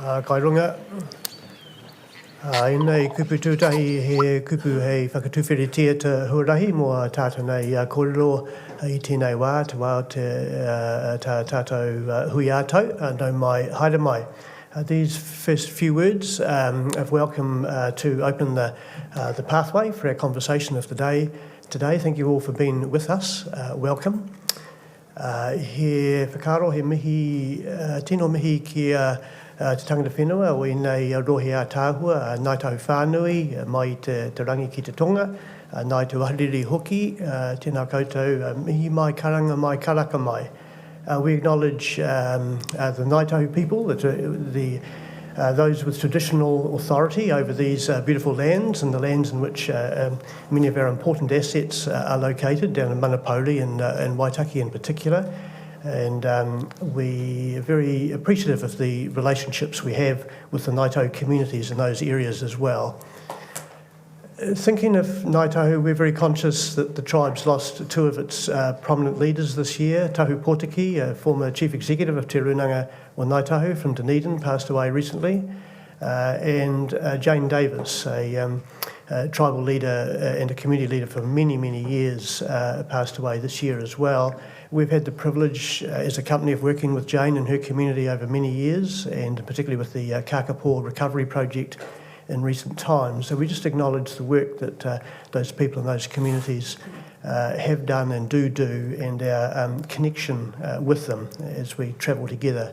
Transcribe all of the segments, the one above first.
Kai runga. Inei kupu tūtahi he kupu hei whakatuwhiritia te huarahi mo tātou nei kōrero I tēnei wā, te wā te tātou hui ātau, no mai, haere mai. These first few words of welcome to open the pathway for our conversation of the day today. Thank you all for being with us. Welcome. He whakaro, he mihi, tino mihi kia te tangata whenua o I nei rohe a tāhua, nai tau whānui, mai te rangi ki te tonga, nai te wahariri hoki, tēnā koutou, mihi mai karanga mai karaka mai. We acknowledge the Ngaitahu people, those with traditional authority over these beautiful lands and the lands in which many of our important assets are located, down in Manapōuri and Waitaki in particular. And we are very appreciative of the relationships we have with the Ngaitahu communities in those areas as well. Thinking of Ngaitahu, we're very conscious that the tribe's lost two of its prominent leaders this year. Tahu Potiki, a former chief executive of Te Runanga o Ngaitahu from Dunedin, passed away recently, and Jane Davis, a tribal leader and a community leader for many, many years, passed away this year as well. We've had the privilege as a company of working with Jane and her community over many years, and particularly with the Kakapo Recovery Project in recent times. So we just acknowledge the work that those people in those communities have done and do, and our connection with them as we travel together.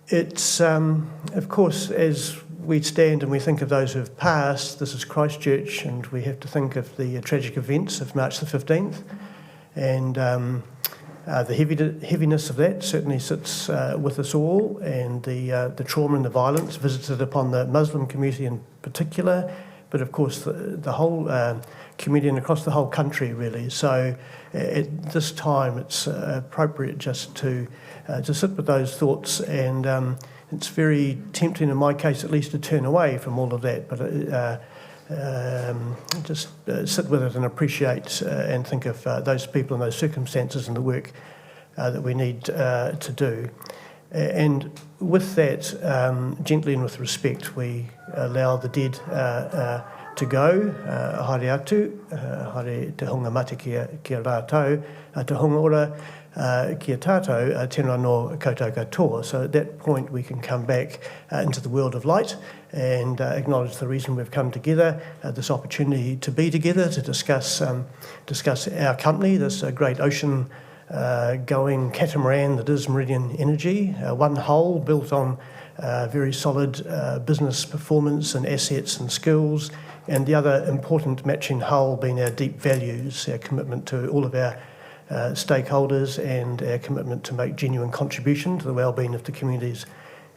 It's, of course, as we stand and we think of those who have passed, this is Christchurch, and we have to think of the tragic events of March the 15th, and the heaviness of that certainly sits with us all, and the trauma and the violence visited upon the Muslim community in particular, but of course the whole community and across the whole country really. So at this time it's appropriate just to sit with those thoughts, and it's very tempting in my case at least to turn away from all of that, but just sit with it and appreciate and think of those people and those circumstances and the work that we need to do. And with that, gently and with respect, we allow the dead to go. Haere atu, haere te honga mate kia rātou, te honga ora kia tātou, tēnā no koutou katoa. So at that point we can come back into the world of light and acknowledge the reason we've come together, this opportunity to be together to discuss our company, this great ocean going catamaran that is Meridian Energy, one whole built on very solid business performance and assets and skills, and the other important matching hull being our deep values, our commitment to all of our stakeholders and our commitment to make genuine contribution to the well-being of the communities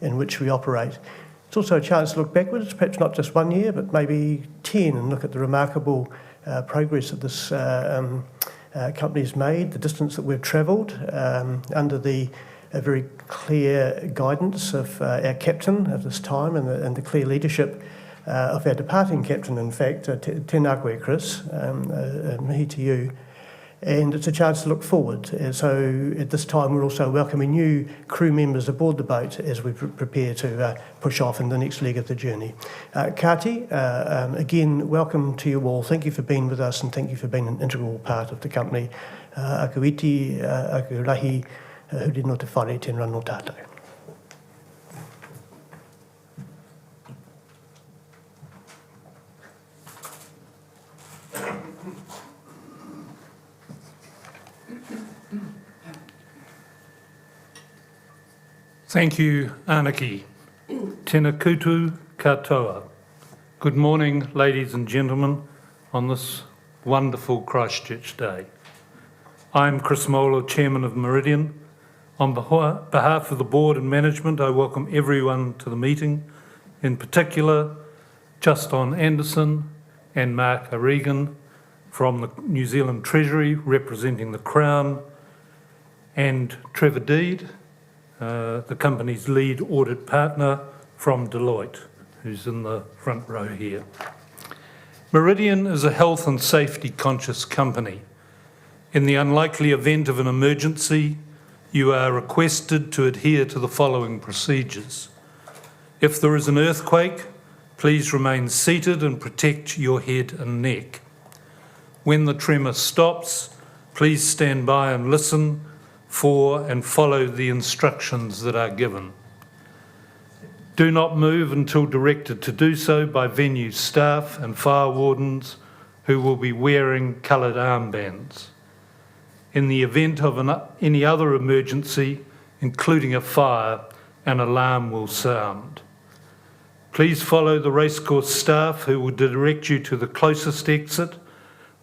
in which we operate. It's also a chance to look backwards, perhaps not just 1 year, but maybe 10, and look at the remarkable progress that this company's made, the distance that we've travelled under the very clear guidance of our captain at this time, and the clear leadership of our departing captain, in fact, tēnā koe, Chris, mihi to you. And it's a chance to look forward. So at this time we're also welcoming new crew members aboard the boat as we prepare to push off in the next leg of the journey. Kati, again, welcome to you all. Thank you for being with us, and thank you for being an integral part of the company. Aku iti, aku rahi, huri no te whare, tēnā no tātou. Thank you, Anaki. Tēnā koutou katoa. Good morning, ladies and gentlemen, on this wonderful Christchurch day. I'm Chris Moeller, Chairman of Meridian. On behalf of the board and management, I welcome everyone to the meeting, in particular Justin Anderson and Mark O'Regan from the New Zealand Treasury representing the Crown, and Trevor Deed, the company's lead audit partner from Deloitte, who's in the front row here. Meridian is a health and safety conscious company. In the unlikely event of an emergency, you are requested to adhere to the following procedures. If there is an earthquake, please remain seated and protect your head and neck. When the tremor stops, please stand by and listen for and follow the instructions that are given. Do not move until directed to do so by venue staff and fire wardens who will be wearing coloured armbands. In the event of any other emergency, including a fire, an alarm will sound. Please follow the racecourse staff who will direct you to the closest exit,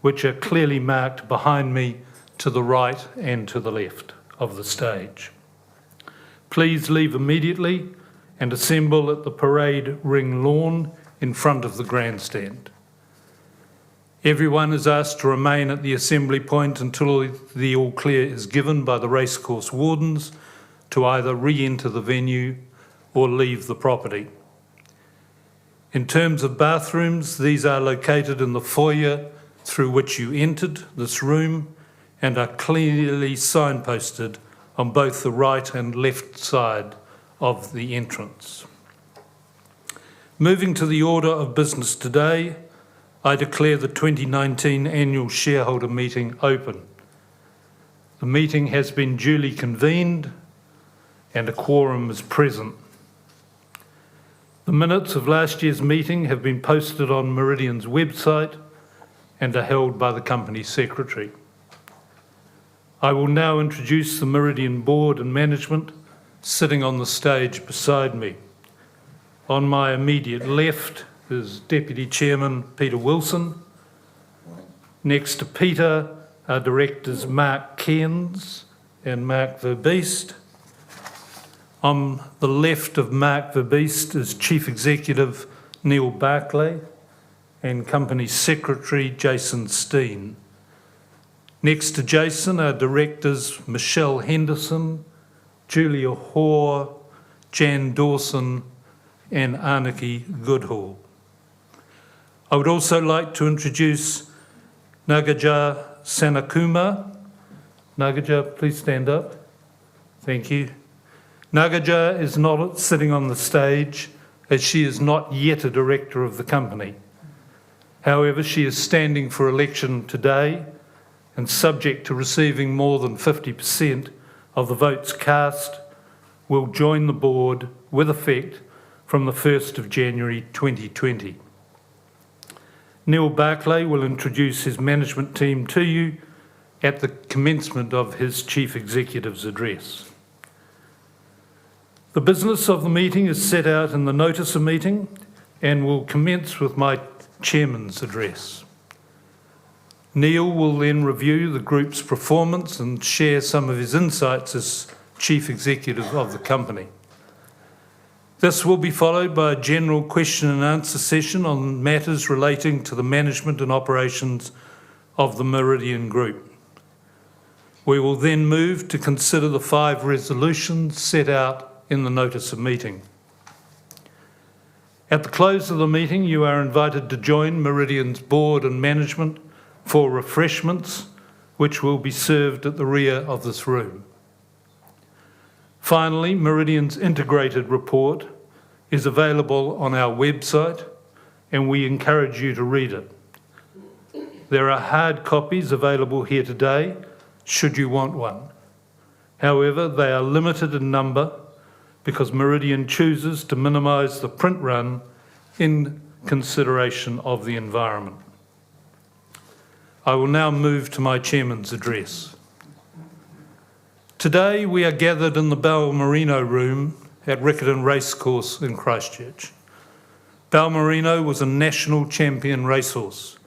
which are clearly marked behind me to the right and to the left of the stage. Please leave immediately and assemble at the parade ring lawn in front of the grandstand. Everyone is asked to remain at the assembly point until the all clear is given by the racecourse wardens to either re-enter the venue or leave the property. In terms of bathrooms, these are located in the foyer through which you entered this room and are clearly signposted on both the right and left side of the entrance. Moving to the order of business today, I declare the 2019 annual shareholder meeting open. The meeting has been duly convened and a quorum is present. The minutes of last year's meeting have been posted on Meridian's website and are held by the company secretary. I will now introduce the Meridian board and management sitting on the stage beside me. On my immediate left is Deputy Chairman Peter Wilson. Next to Peter are directors Mark Cairns and Mark Verbeest. On the left of Mark Verbeest is Chief Executive Neil Barclay and Company Secretary Jason Steen. Next to Jason are directors Michelle Henderson, Julia Hoare, Jan Dawson and Anarchy Goodhall. I would also like to introduce Nagaja Sanakumar. Nagaja, please stand up. Thank you. Nagaja is not sitting on the stage as she is not yet a director of the company. However, she is standing for election today and subject to receiving more than 50% of the votes cast, will join the board with effect from the 1st of January 2020. Neil Barclay will introduce his management team to you at the commencement of his Chief Executive's address. The business of the meeting is set out in the notice of meeting and will commence with my chairman's address. Neil will then review the group's performance and share some of his insights as Chief Executive of the company. This will be followed by a general question and answer session on matters relating to the management and operations of the Meridian Group. We will then move to consider the 5 resolutions set out in the notice of meeting. At the close of the meeting, you are invited to join Meridian's board and management for refreshments, which will be served at the rear of this room. Finally, Meridian's integrated report is available on our website and we encourage you to read it. There are hard copies available here today, should you want one. However, they are limited in number because Meridian chooses to minimise the print run in consideration of the environment. I will now move to my chairman's address. Today we are gathered in the Balmerino room at Riccarton Racecourse in Christchurch. Balmerino was a national champion racehorse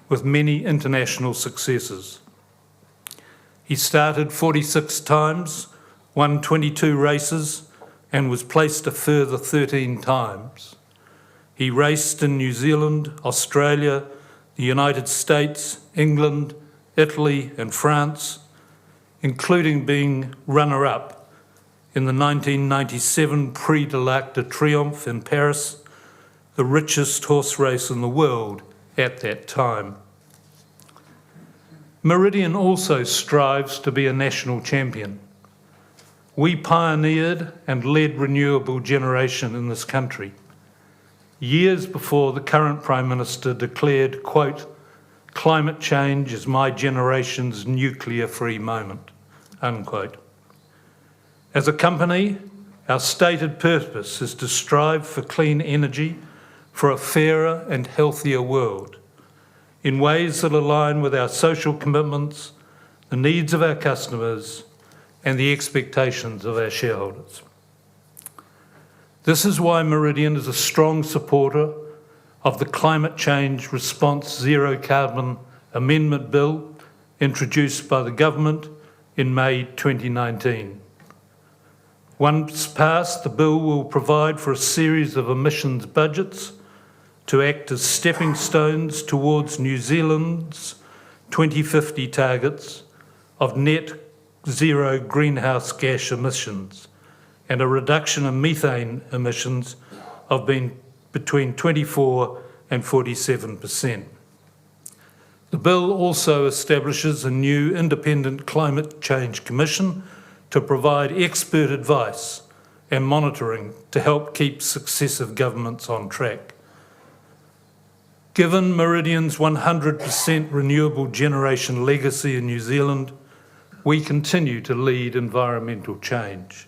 with many international successes. He started 46 times, won 22 races and was placed a further 13 times. He raced in New Zealand, Australia, the United States, England, Italy and France, including being runner-up in the 1997 Prix de l'Arc de Triomphe in Paris, the richest horse race in the world at that time. Meridian also strives to be a national champion. We pioneered and led renewable generation in this country, years before the current Prime Minister declared, quote, "Climate change is my generation's nuclear-free moment," unquote. As a company, our stated purpose is to strive for clean energy for a fairer and healthier world in ways that align with our social commitments, the needs of our customers, and the expectations of our shareholders. This is why Meridian is a strong supporter of the Climate Change Response Zero Carbon Amendment Bill introduced by the government in May 2019. Once passed, the bill will provide for a series of emissions budgets to act as stepping stones towards New Zealand's 2050 targets of net zero greenhouse gas emissions and a reduction in methane emissions of between 24 and 47%. The bill also establishes a new independent climate change commission to provide expert advice and monitoring to help keep successive governments on track. Given Meridian's 100% renewable generation legacy in New Zealand, we continue to lead environmental change.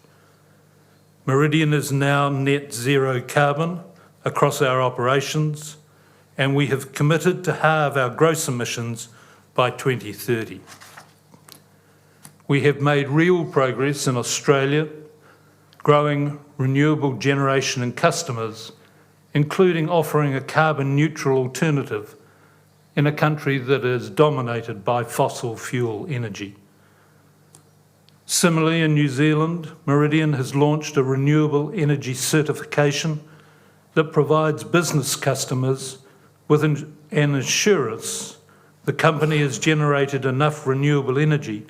Meridian is now net zero carbon across our operations, and we have committed to halve our gross emissions by 2030. We have made real progress in Australia, growing renewable generation and customers, including offering a carbon neutral alternative in a country that is dominated by fossil fuel energy. Similarly, in New Zealand, Meridian has launched a renewable energy certification that provides business customers with an assurance the company has generated enough renewable energy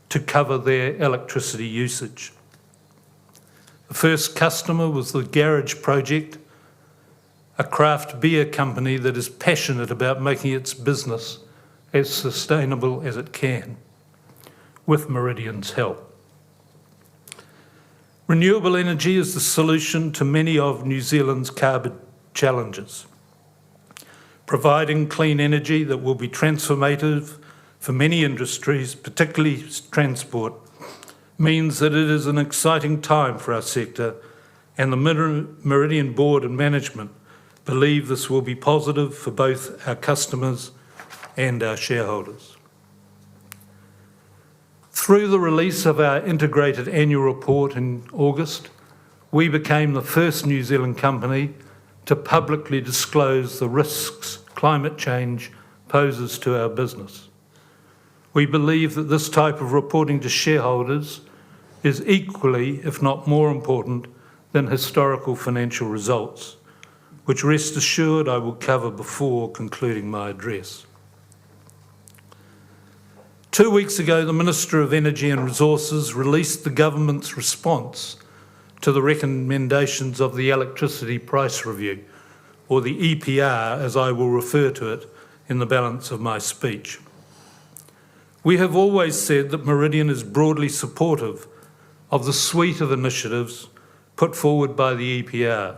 to cover their electricity usage. The first customer was the Garage Project, a craft beer company that is passionate about making its business as sustainable as it can, with Meridian's help. Renewable energy is the solution to many of New Zealand's carbon challenges. Providing clean energy that will be transformative for many industries, particularly transport, means that it is an exciting time for our sector, and the Meridian board and management believe this will be positive for both our customers and our shareholders. Through the release of our integrated annual report in August, we became the first New Zealand company to publicly disclose the risks climate change poses to our business. We believe that this type of reporting to shareholders is equally, if not more important, than historical financial results, which rest assured I will cover before concluding my address. 2 weeks ago, the Minister of Energy and Resources released the government's response to the recommendations of the Electricity Price Review, or the EPR, as I will refer to it in the balance of my speech. We have always said that Meridian is broadly supportive of the suite of initiatives put forward by the EPR,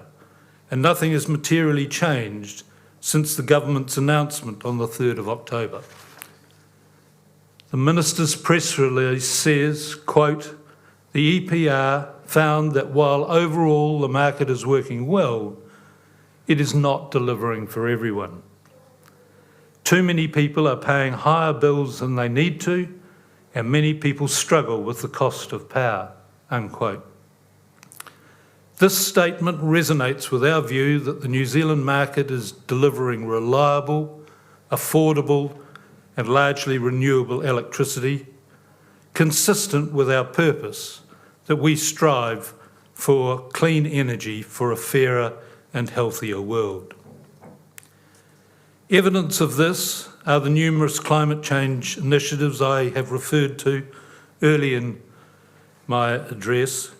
and nothing has materially changed since the government's announcement on the 3rd of October. The Minister's press release says, quote, "The EPR found that while overall the market is working well, it is not delivering for everyone. Too many people are paying higher bills than they need to, and many people struggle with the cost of power," unquote. This statement resonates with our view that the New Zealand market is delivering reliable, affordable, and largely renewable electricity, consistent with our purpose that we strive for clean energy for a fairer and healthier world. Evidence of this are the numerous climate change initiatives I have referred to early in my address,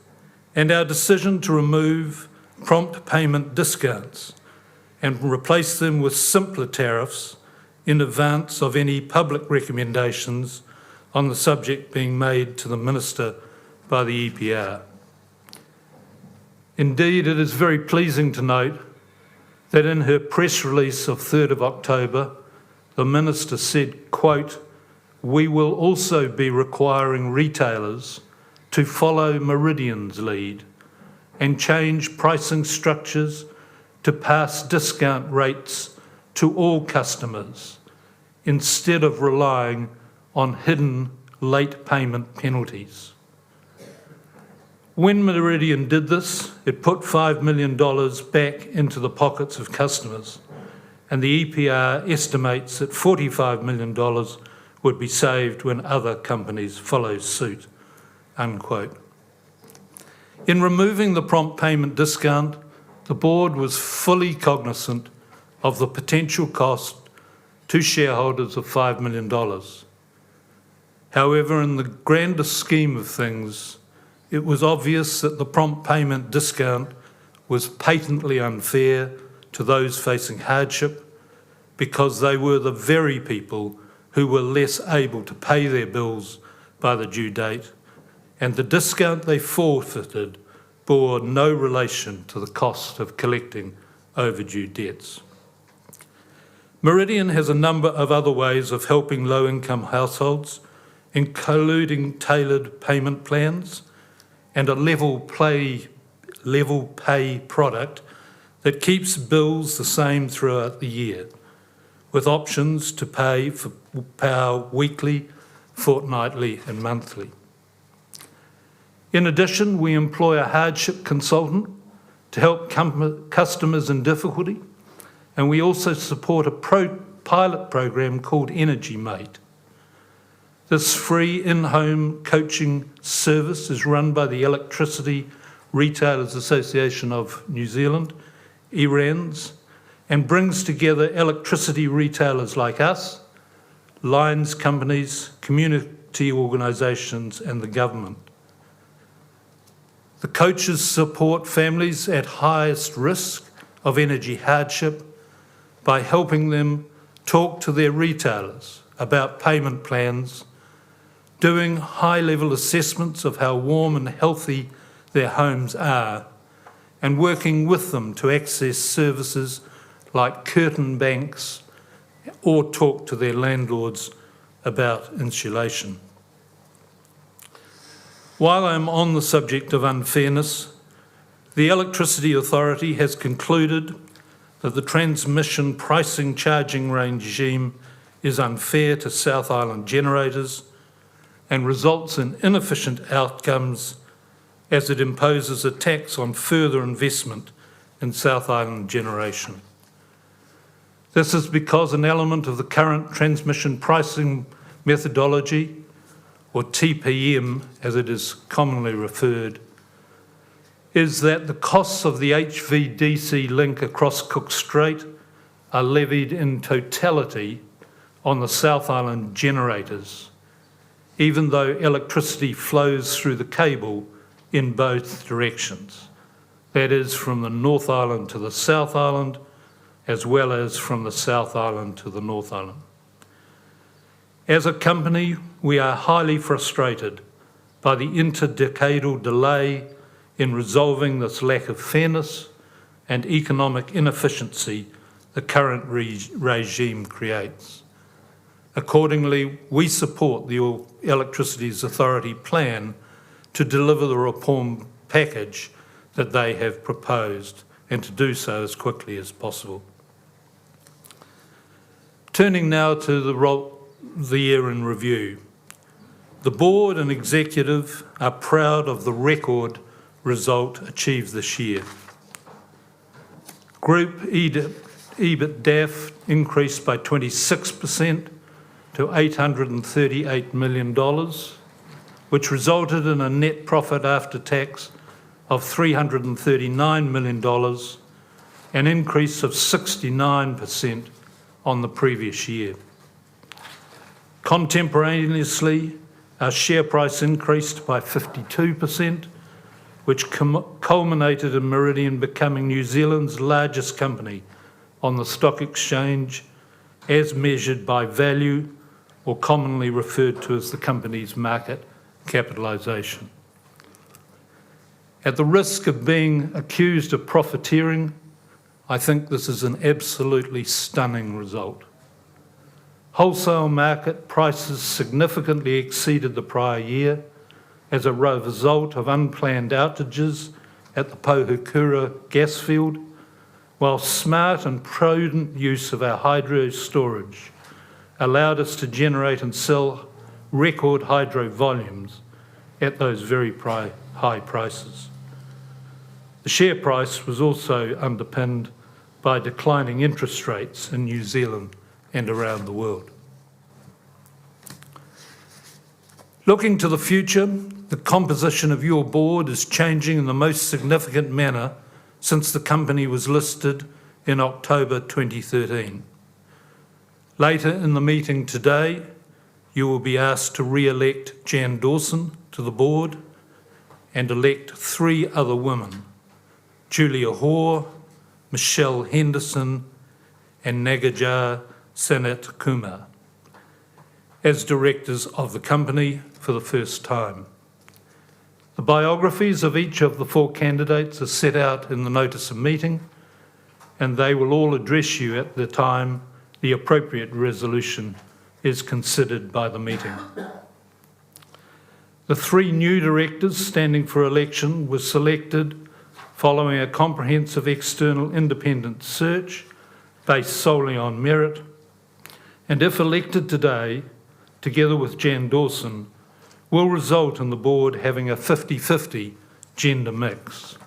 and our decision to remove prompt payment discounts and replace them with simpler tariffs in advance of any public recommendations on the subject being made to the Minister by the EPR. Indeed, it is very pleasing to note that in her press release of 3rd of October, the Minister said, quote, "We will also be requiring retailers to follow Meridian's lead and change pricing structures to pass discount rates to all customers instead of relying on hidden late payment penalties." When Meridian did this, it put $5 million back into the pockets of customers, and the EPR estimates that $45 million would be saved when other companies follow suit, unquote. In removing the prompt payment discount, the board was fully cognisant of the potential cost to shareholders of $5 million. However, in the grander scheme of things, it was obvious that the prompt payment discount was patently unfair to those facing hardship because they were the very people who were less able to pay their bills by the due date, and the discount they forfeited bore no relation to the cost of collecting overdue debts. Meridian has a number of other ways of helping low-income households, including tailored payment plans and a level pay product that keeps bills the same throughout the year, with options to pay for power weekly, fortnightly and monthly. In addition, we employ a hardship consultant to help customers in difficulty, and we also support a pilot program called Energy Mate. This free in-home coaching service is run by the Electricity Retailers Association of New Zealand, ERANZ, and brings together electricity retailers like us, lines companies, community organisations and the government. The coaches support families at highest risk of energy hardship by helping them talk to their retailers about payment plans, doing high-level assessments of how warm and healthy their homes are, and working with them to access services like curtain banks or talk to their landlords about insulation. While I'm on the subject of unfairness, the Electricity Authority has concluded that the transmission pricing charging regime is unfair to South Island generators and results in inefficient outcomes as it imposes a tax on further investment in South Island generation. This is because an element of the current transmission pricing methodology, or TPM as it is commonly referred, is that the costs of the HVDC link across Cook Strait are levied in totality on the South Island generators, even though electricity flows through the cable in both directions. That is, from the North Island to the South Island, as well as from the South Island to the North Island. As a company, we are highly frustrated by the interdecadal delay in resolving this lack of fairness and economic inefficiency the current regime creates. Accordingly, we support the Electricity Authority plan to deliver the reform package that they have proposed and to do so as quickly as possible. Turning now to the year in review. The board and executive are proud of the record result achieved this year. Group EBITDAF increased by 26% to $838 million, which resulted in a net profit after tax of $339 million, an increase of 69% on the previous year. Contemporaneously, our share price increased by 52%, which culminated in Meridian becoming New Zealand's largest company on the stock exchange as measured by value, or commonly referred to as the company's market capitalisation. At the risk of being accused of profiteering, I think this is an absolutely stunning result. Wholesale market prices significantly exceeded the prior year as a result of unplanned outages at the Pohukura gas field, while smart and prudent use of our hydro storage allowed us to generate and sell record hydro volumes at those very high prices. The share price was also underpinned by declining interest rates in New Zealand and around the world. Looking to the future, the composition of your board is changing in the most significant manner since the company was listed in October 2013. Later in the meeting today, you will be asked to re-elect Jan Dawson to the board and elect 3 other women, Julia Hoare, Michelle Henderson and Nagajar Sanat Kumar, as directors of the company for the first time. The biographies of each of the 4 candidates are set out in the notice of meeting, and they will all address you at the time the appropriate resolution is considered by the meeting. The 3 new directors standing for election were selected following a comprehensive external independent search based solely on merit, and if elected today, together with Jan Dawson, will result in the board having a 50-50 gender mix.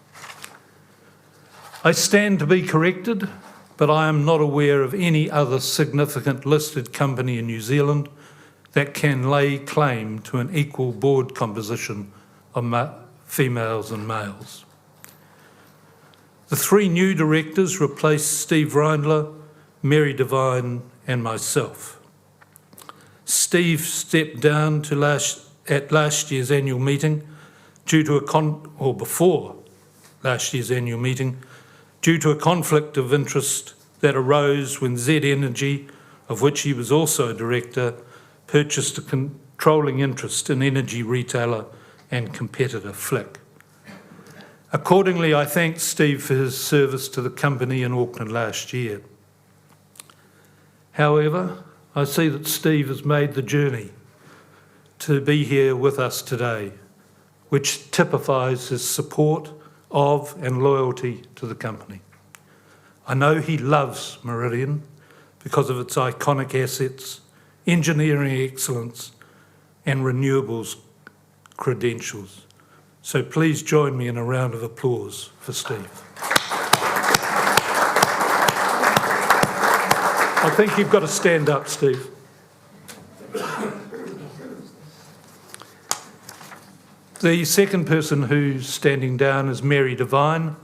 I stand to be corrected, but I am not aware of any other significant listed company in New Zealand that can lay claim to an equal board composition of females and males. The 3 new directors replace Steve Reindler, Mary Devine and myself. Steve stepped down at last year's annual meeting before last year's annual meeting due to a conflict of interest that arose when Z Energy, of which he was also a director, purchased a controlling interest in energy retailer and competitor Flux. Accordingly, I thank Steve for his service to the company in Auckland last year. However, I see that Steve has made the journey to be here with us today, which typifies his support of and loyalty to the company. I know he loves Meridian because of its iconic assets, engineering excellence, and renewables credentials. So please join me in a round of applause for Steve. I think you've got to stand up, Steve. The second person who's standing down is Mary Devine,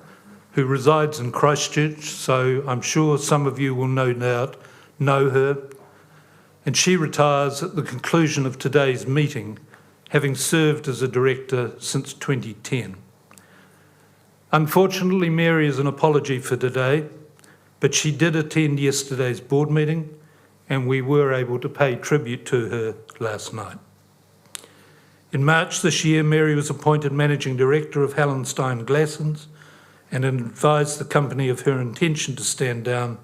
who resides in Christchurch, so I'm sure some of you will no doubt know her. And she retires at the conclusion of today's meeting, having served as a director since 2010. Unfortunately, Mary is an apology for today, but she did attend yesterday's board meeting and we were able to pay tribute to her last night. In March this year, Mary was appointed Managing Director of Hallenstein Glassons and advised the company of her intention to stand down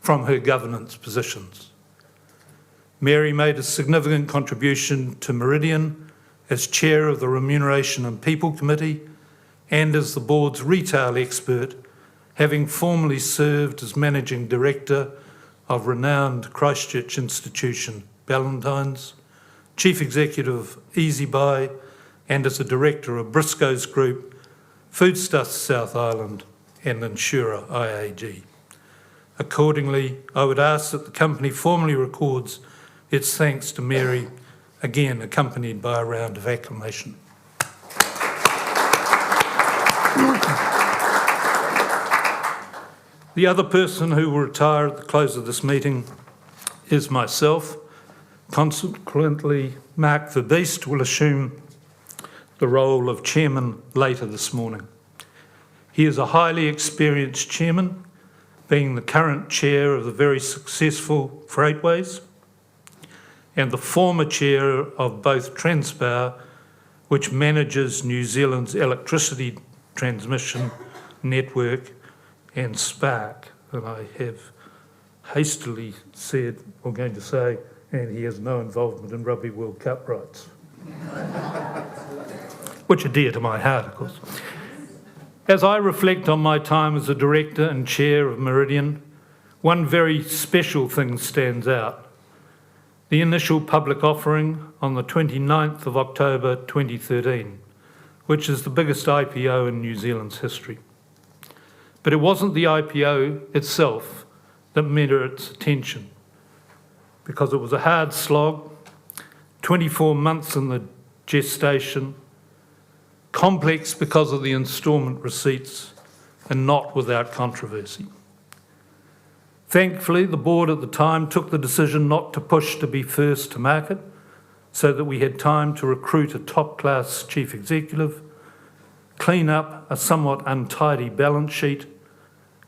from her governance positions. Mary made a significant contribution to Meridian as Chair of the Remuneration and People Committee and as the board's retail expert, having formerly served as Managing Director of renowned Christchurch institution Ballantyne's, Chief Executive of EasyBuy, and as a Director of Briscoe's Group, Foodstuffs South Island and insurer IAG. Accordingly, I would ask that the company formally records its thanks to Mary, again accompanied by a round of acclamation. The other person who will retire at the close of this meeting is myself. Consequently, Mark Verbeest will assume the role of chairman later this morning. He is a highly experienced chairman, being the current chair of the very successful Freightways and the former chair of both Transpower, which manages New Zealand's electricity transmission, network and spark. And I have hastily said, or going to say, and he has no involvement in Rugby World Cup rights, which are dear to my heart, of course. As I reflect on my time as a director and chair of Meridian, one very special thing stands out. The initial public offering on the 29th of October 2013, which is the biggest IPO in New Zealand's history. But it wasn't the IPO itself that merits attention, because it was a hard slog, 24 months in the gestation, complex because of the instalment receipts, and not without controversy. Thankfully, the board at the time took the decision not to push to be first to market, so that we had time to recruit a top-class chief executive, clean up a somewhat untidy balance sheet,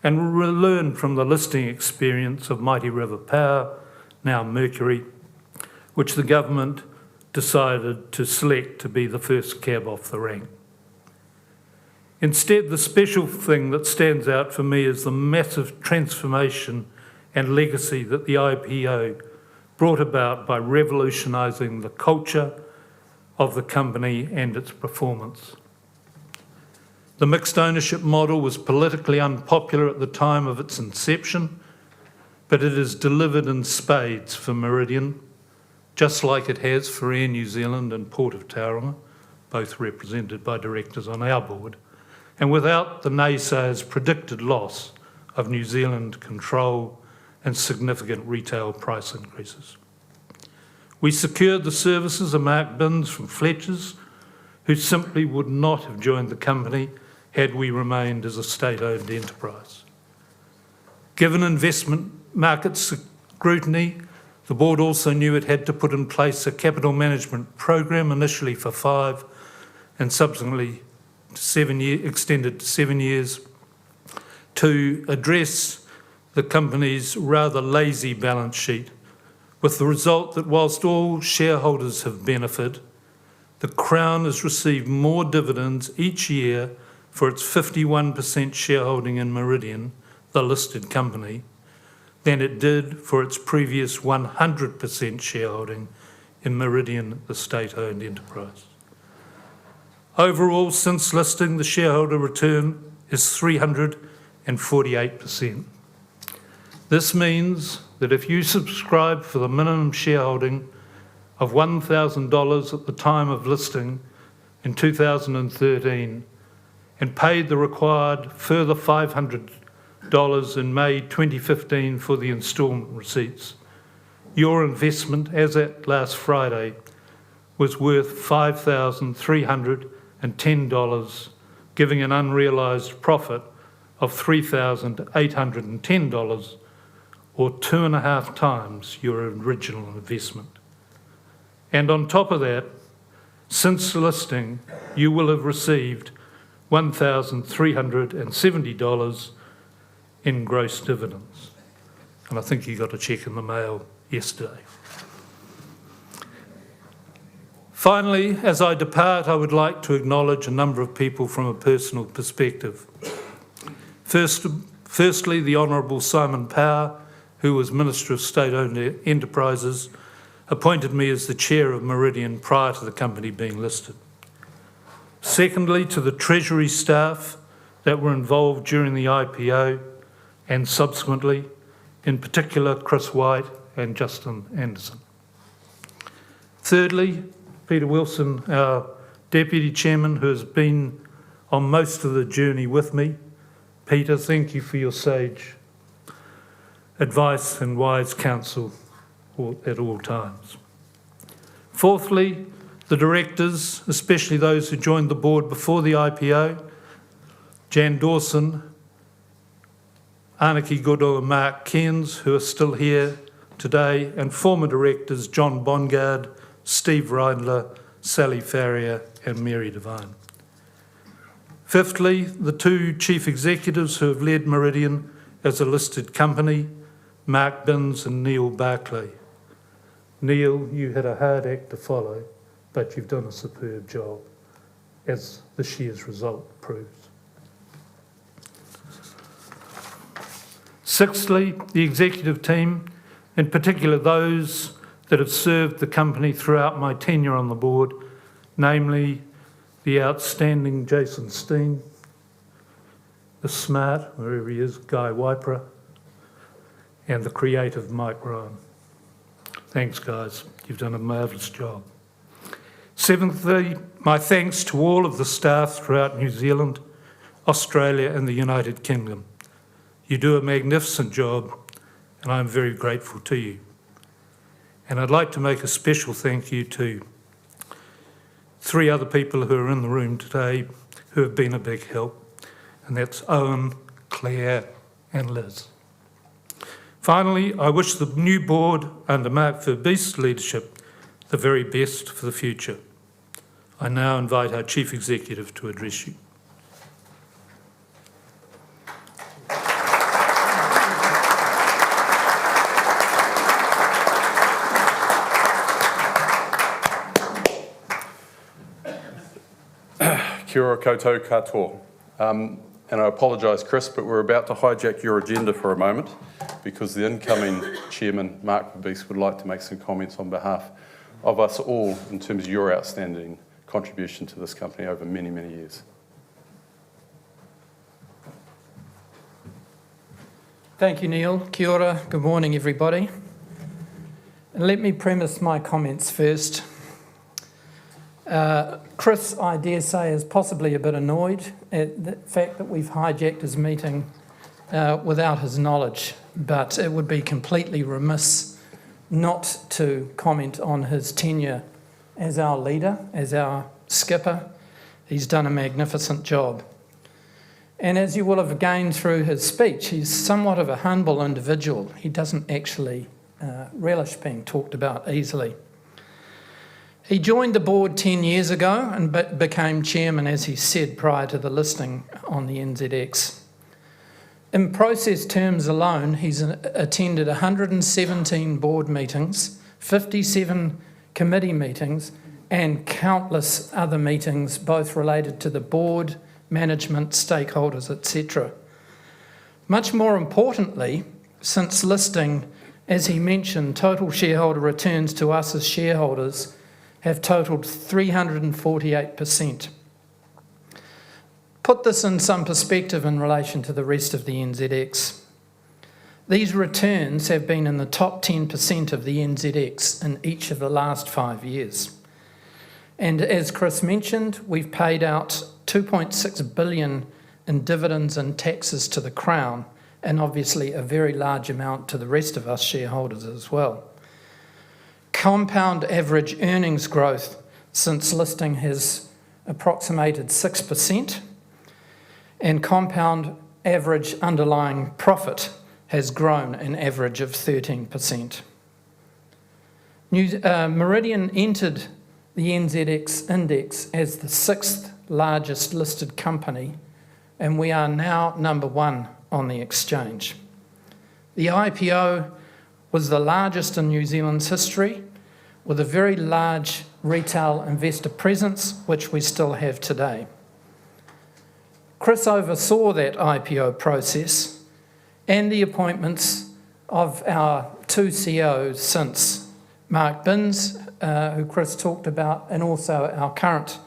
and learn from the listing experience of Mighty River Power, now Mercury, which the government decided to select to be the first cab off the rank. Instead, the special thing that stands out for me is the massive transformation and legacy that the IPO brought about by revolutionising the culture of the company and its performance. The mixed ownership model was politically unpopular at the time of its inception, but it has delivered in spades for Meridian, just like it has for Air New Zealand and Port of Tauranga, both represented by directors on our board, and without the naysayers' predicted loss of New Zealand control and significant retail price increases. We secured the services of Mark Binns from Fletcher's, who simply would not have joined the company had we remained as a state-owned enterprise. Given investment market scrutiny, the board also knew it had to put in place a capital management program, initially for 5 and subsequently extended to 7 years, to address the company's rather lazy balance sheet, with the result that whilst all shareholders have benefited, the Crown has received more dividends each year for its 51% shareholding in Meridian, the listed company, than it did for its previous 100% shareholding in Meridian, the state-owned enterprise. Overall, since listing, the shareholder return is 348%. This means that if you subscribe for the minimum shareholding of $1,000 at the time of listing in 2013 and paid the required further $500 in May 2015 for the instalment receipts, your investment, as at last Friday, was worth $5,310, giving an unrealised profit of $3,810, or 2.5 times your original investment. And on top of that, since listing, you will have received $1,370 in gross dividends. And I think you got a cheque in the mail yesterday. Finally, as I depart, I would like to acknowledge a number of people from a personal perspective. Firstly, the Honourable Simon Power, who was Minister of State-Owned Enterprises, appointed me as the chair of Meridian prior to the company being listed. Secondly, to the Treasury staff that were involved during the IPO and subsequently, in particular Chris White and Justin Anderson. Thirdly, Peter Wilson, our Deputy Chairman, who has been on most of the journey with me. Peter, thank you for your sage advice and wise counsel at all times. Fourthly, the directors, especially those who joined the board before the IPO, Jan Dawson, Anarchy Goodall and Mark Cairns, who are still here today, and former directors John Bongard, Steve Reindler, Sally Farrier and Mary Devine. Fifthly, the 2 chief executives who have led Meridian as a listed company, Mark Binns and Neil Barclay. Neil, you had a hard act to follow, but you've done a superb job, as this year's result proves. Sixthly, the executive team, in particular those that have served the company throughout my tenure on the board, namely the outstanding Jason Steen, the smart, wherever he is, Guy Waipara, and the creative Mike Ryan. Thanks, guys. You've done a marvellous job. Seventhly, my thanks to all of the staff throughout New Zealand, Australia and the United Kingdom. You do a magnificent job and I'm very grateful to you. And I'd like to make a special thank you to 3 other people who are in the room today who have been a big help, and that's Owen, Claire and Liz. Finally, I wish the new board under Mark Verbeest's leadership the very best for the future. I now invite our Chief Executive to address you. Kia ora koutou katoa. And I apologise, Chris, but we're about to hijack your agenda for a moment because the incoming chairman, Mark Verbeest, would like to make some comments on behalf of us all in terms of your outstanding contribution to this company over many, many years. Thank you, Neil. Kia ora. Good morning, everybody. And let me premise my comments first. Chris, I dare say, is possibly a bit annoyed at the fact that we've hijacked his meeting without his knowledge, but it would be completely remiss not to comment on his tenure as our leader, as our skipper. He's done a magnificent job. And as you will have gained through his speech, he's somewhat of a humble individual. He doesn't actually relish being talked about easily. He joined the board 10 years ago and became chairman, as he said, prior to the listing on the NZX. In process terms alone, he's attended 117 board meetings, 57 committee meetings, and countless other meetings, both related to the board, management, stakeholders, etc. Much more importantly, since listing, as he mentioned, total shareholder returns to us as shareholders have totalled 348%. Put this in some perspective in relation to the rest of the NZX. These returns have been in the top 10% of the NZX in each of the last 5 years. And as Chris mentioned, we've paid out $2.6 billion in dividends and taxes to the Crown, and obviously a very large amount to the rest of us shareholders as well. Compound average earnings growth since listing has approximated 6%, and compound average underlying profit has grown an average of 13%. Meridian entered the NZX index as the 6th largest listed company, and we are now number 1 on the exchange. The IPO was the largest in New Zealand's history, with a very large retail investor presence, which we still have today. Chris oversaw that IPO process and the appointments of our 2 CEOs since, Mark Binns, who Chris talked about, and also our current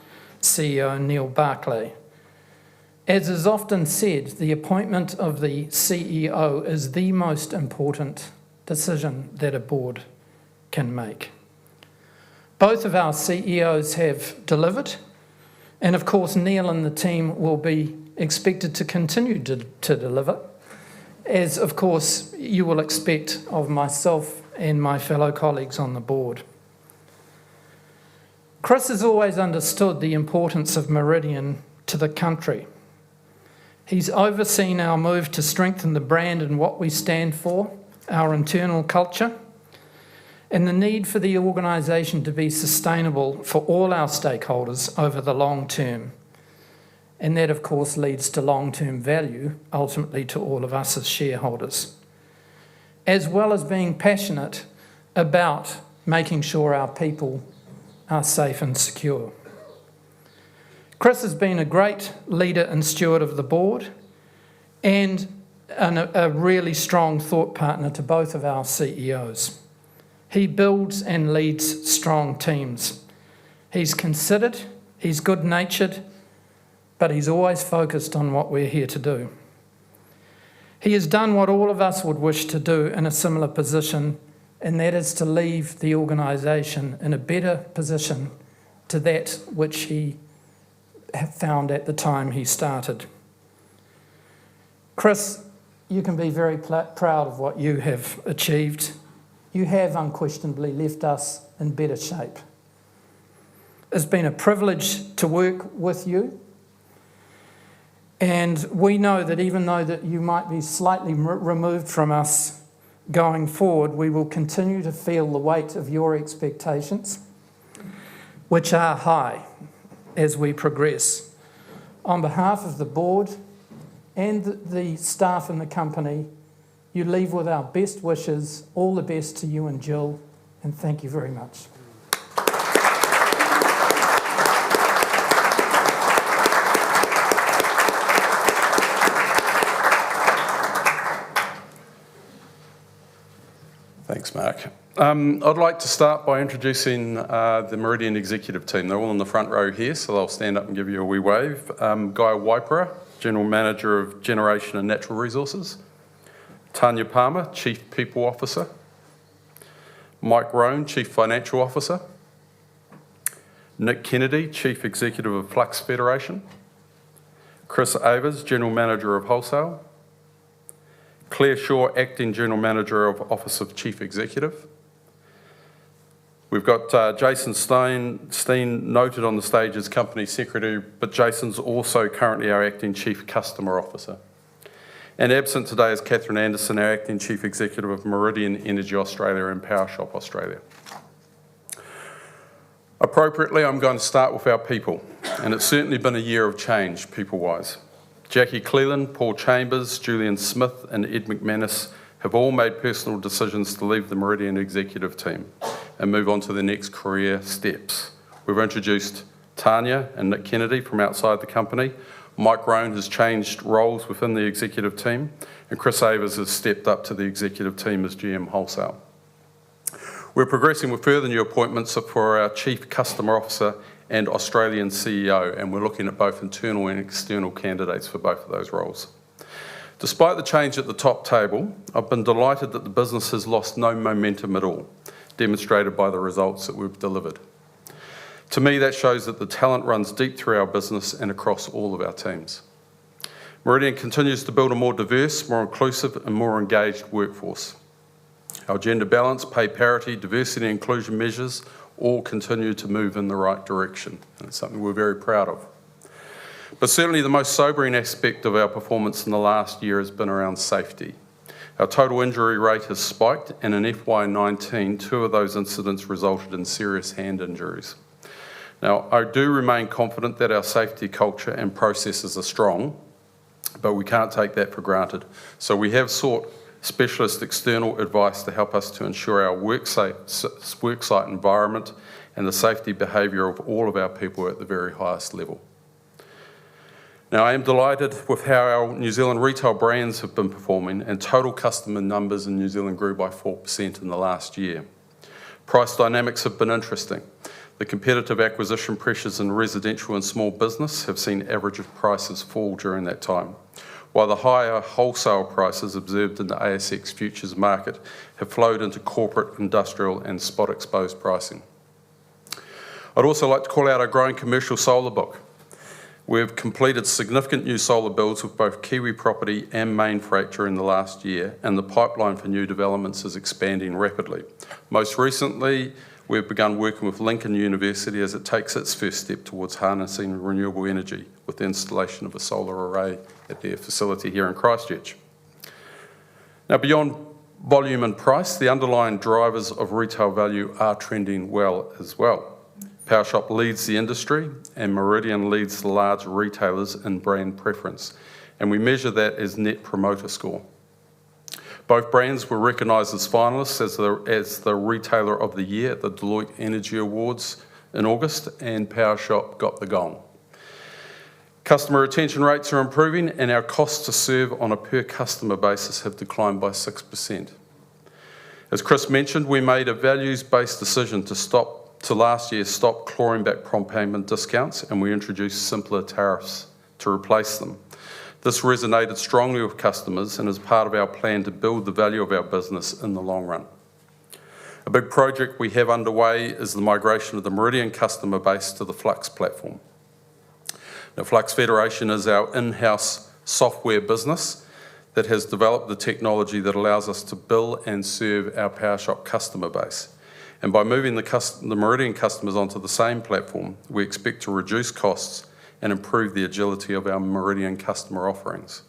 CEO, Neil Barclay. As is often said, the appointment of the CEO is the most important decision that a board can make. Both of our CEOs have delivered, and of course Neil and the team will be expected to continue to deliver, as of course you will expect of myself and my fellow colleagues on the board. Chris has always understood the importance of Meridian to the country. He's overseen our move to strengthen the brand and what we stand for, our internal culture, and the need for the organisation to be sustainable for all our stakeholders over the long term. And that, of course, leads to long-term value, ultimately to all of us as shareholders, as well as being passionate about making sure our people are safe and secure. Chris has been a great leader and steward of the board, and a really strong thought partner to both of our CEOs. He builds and leads strong teams. He's considered, he's good-natured, but he's always focused on what we're here to do. He has done what all of us would wish to do in a similar position, and that is to leave the organisation in a better position to that which he found at the time he started. Chris, you can be very proud of what you have achieved. You have unquestionably left us in better shape. It's been a privilege to work with you, and we know that even though that you might be slightly removed from us going forward, we will continue to feel the weight of your expectations, which are high as we progress. On behalf of the board and the staff in the company, you leave with our best wishes. All the best to you and Jill, and thank you very much. Thanks, Mark. I'd like to start by introducing the Meridian executive team. They're all in the front row here, so they'll stand up and give you a wee wave. Guy Waipara, General Manager of Generation and Natural Resources. Tanya Palmer, Chief People Officer. Mike Roan, Chief Financial Officer. Nick Kennedy, Chief Executive of Flux Federation. Chris Avers, General Manager of Wholesale. Claire Shaw, Acting General Manager of Office of Chief Executive. We've got Jason Steen noted on the stage as Company Secretary, but Jason's also currently our Acting Chief Customer Officer. And absent today is Catherine Anderson, our Acting Chief Executive of Meridian Energy Australia and PowerShop Australia. Appropriately, I'm going to start with our people, and it's certainly been a year of change, people-wise. Jackie Cleland, Paul Chambers, Julian Smith and Ed McManus have all made personal decisions to leave the Meridian executive team and move on to their next career steps. We've introduced Tanya and Nick Kennedy from outside the company. Mike Roan has changed roles within the executive team, and Chris Avers has stepped up to the executive team as GM Wholesale. We're progressing with further new appointments for our Chief Customer Officer and Australian CEO, and we're looking at both internal and external candidates for both of those roles. Despite the change at the top table, I've been delighted that the business has lost no momentum at all, demonstrated by the results that we've delivered. To me, that shows that the talent runs deep through our business and across all of our teams. Meridian continues to build a more diverse, more inclusive and more engaged workforce. Our gender balance, pay parity, diversity and inclusion measures all continue to move in the right direction, and it's something we're very proud of. But certainly the most sobering aspect of our performance in the last year has been around safety. Our total injury rate has spiked, and in FY19, 2 of those incidents resulted in serious hand injuries. Now, I do remain confident that our safety culture and processes are strong, but we can't take that for granted. So we have sought specialist external advice to help us to ensure our worksite environment and the safety behaviour of all of our people are at the very highest level. Now, I am delighted with how our New Zealand retail brands have been performing, and total customer numbers in New Zealand grew by 4% in the last year. Price dynamics have been interesting. The competitive acquisition pressures in residential and small business have seen average prices fall during that time, while the higher wholesale prices observed in the ASX futures market have flowed into corporate, industrial and spot exposed pricing. I'd also like to call out our growing commercial solar book. We've completed significant new solar builds with both Kiwi Property and Mainfreight during the last year, and the pipeline for new developments is expanding rapidly. Most recently, we've begun working with Lincoln University as it takes its first step towards harnessing renewable energy with the installation of a solar array at their facility here in Christchurch. Now, beyond volume and price, the underlying drivers of retail value are trending well as well. PowerShop leads the industry and Meridian leads the large retailers in brand preference, and we measure that as Net Promoter Score. Both brands were recognised as finalists as the Retailer of the Year at the Deloitte Energy Awards in August, and PowerShop got the gong. Customer retention rates are improving and our costs to serve on a per customer basis have declined by 6%. As Chris mentioned, we made a values-based decision to last year stop clawing back prompt payment discounts, and we introduced simpler tariffs to replace them. This resonated strongly with customers and is part of our plan to build the value of our business in the long run. A big project we have underway is the migration of the Meridian customer base to the Flux platform. Now, Flux Federation is our in-house software business that has developed the technology that allows us to bill and serve our PowerShop customer base. And by moving the Meridian customers onto the same platform, we expect to reduce costs and improve the agility of our Meridian customer offerings.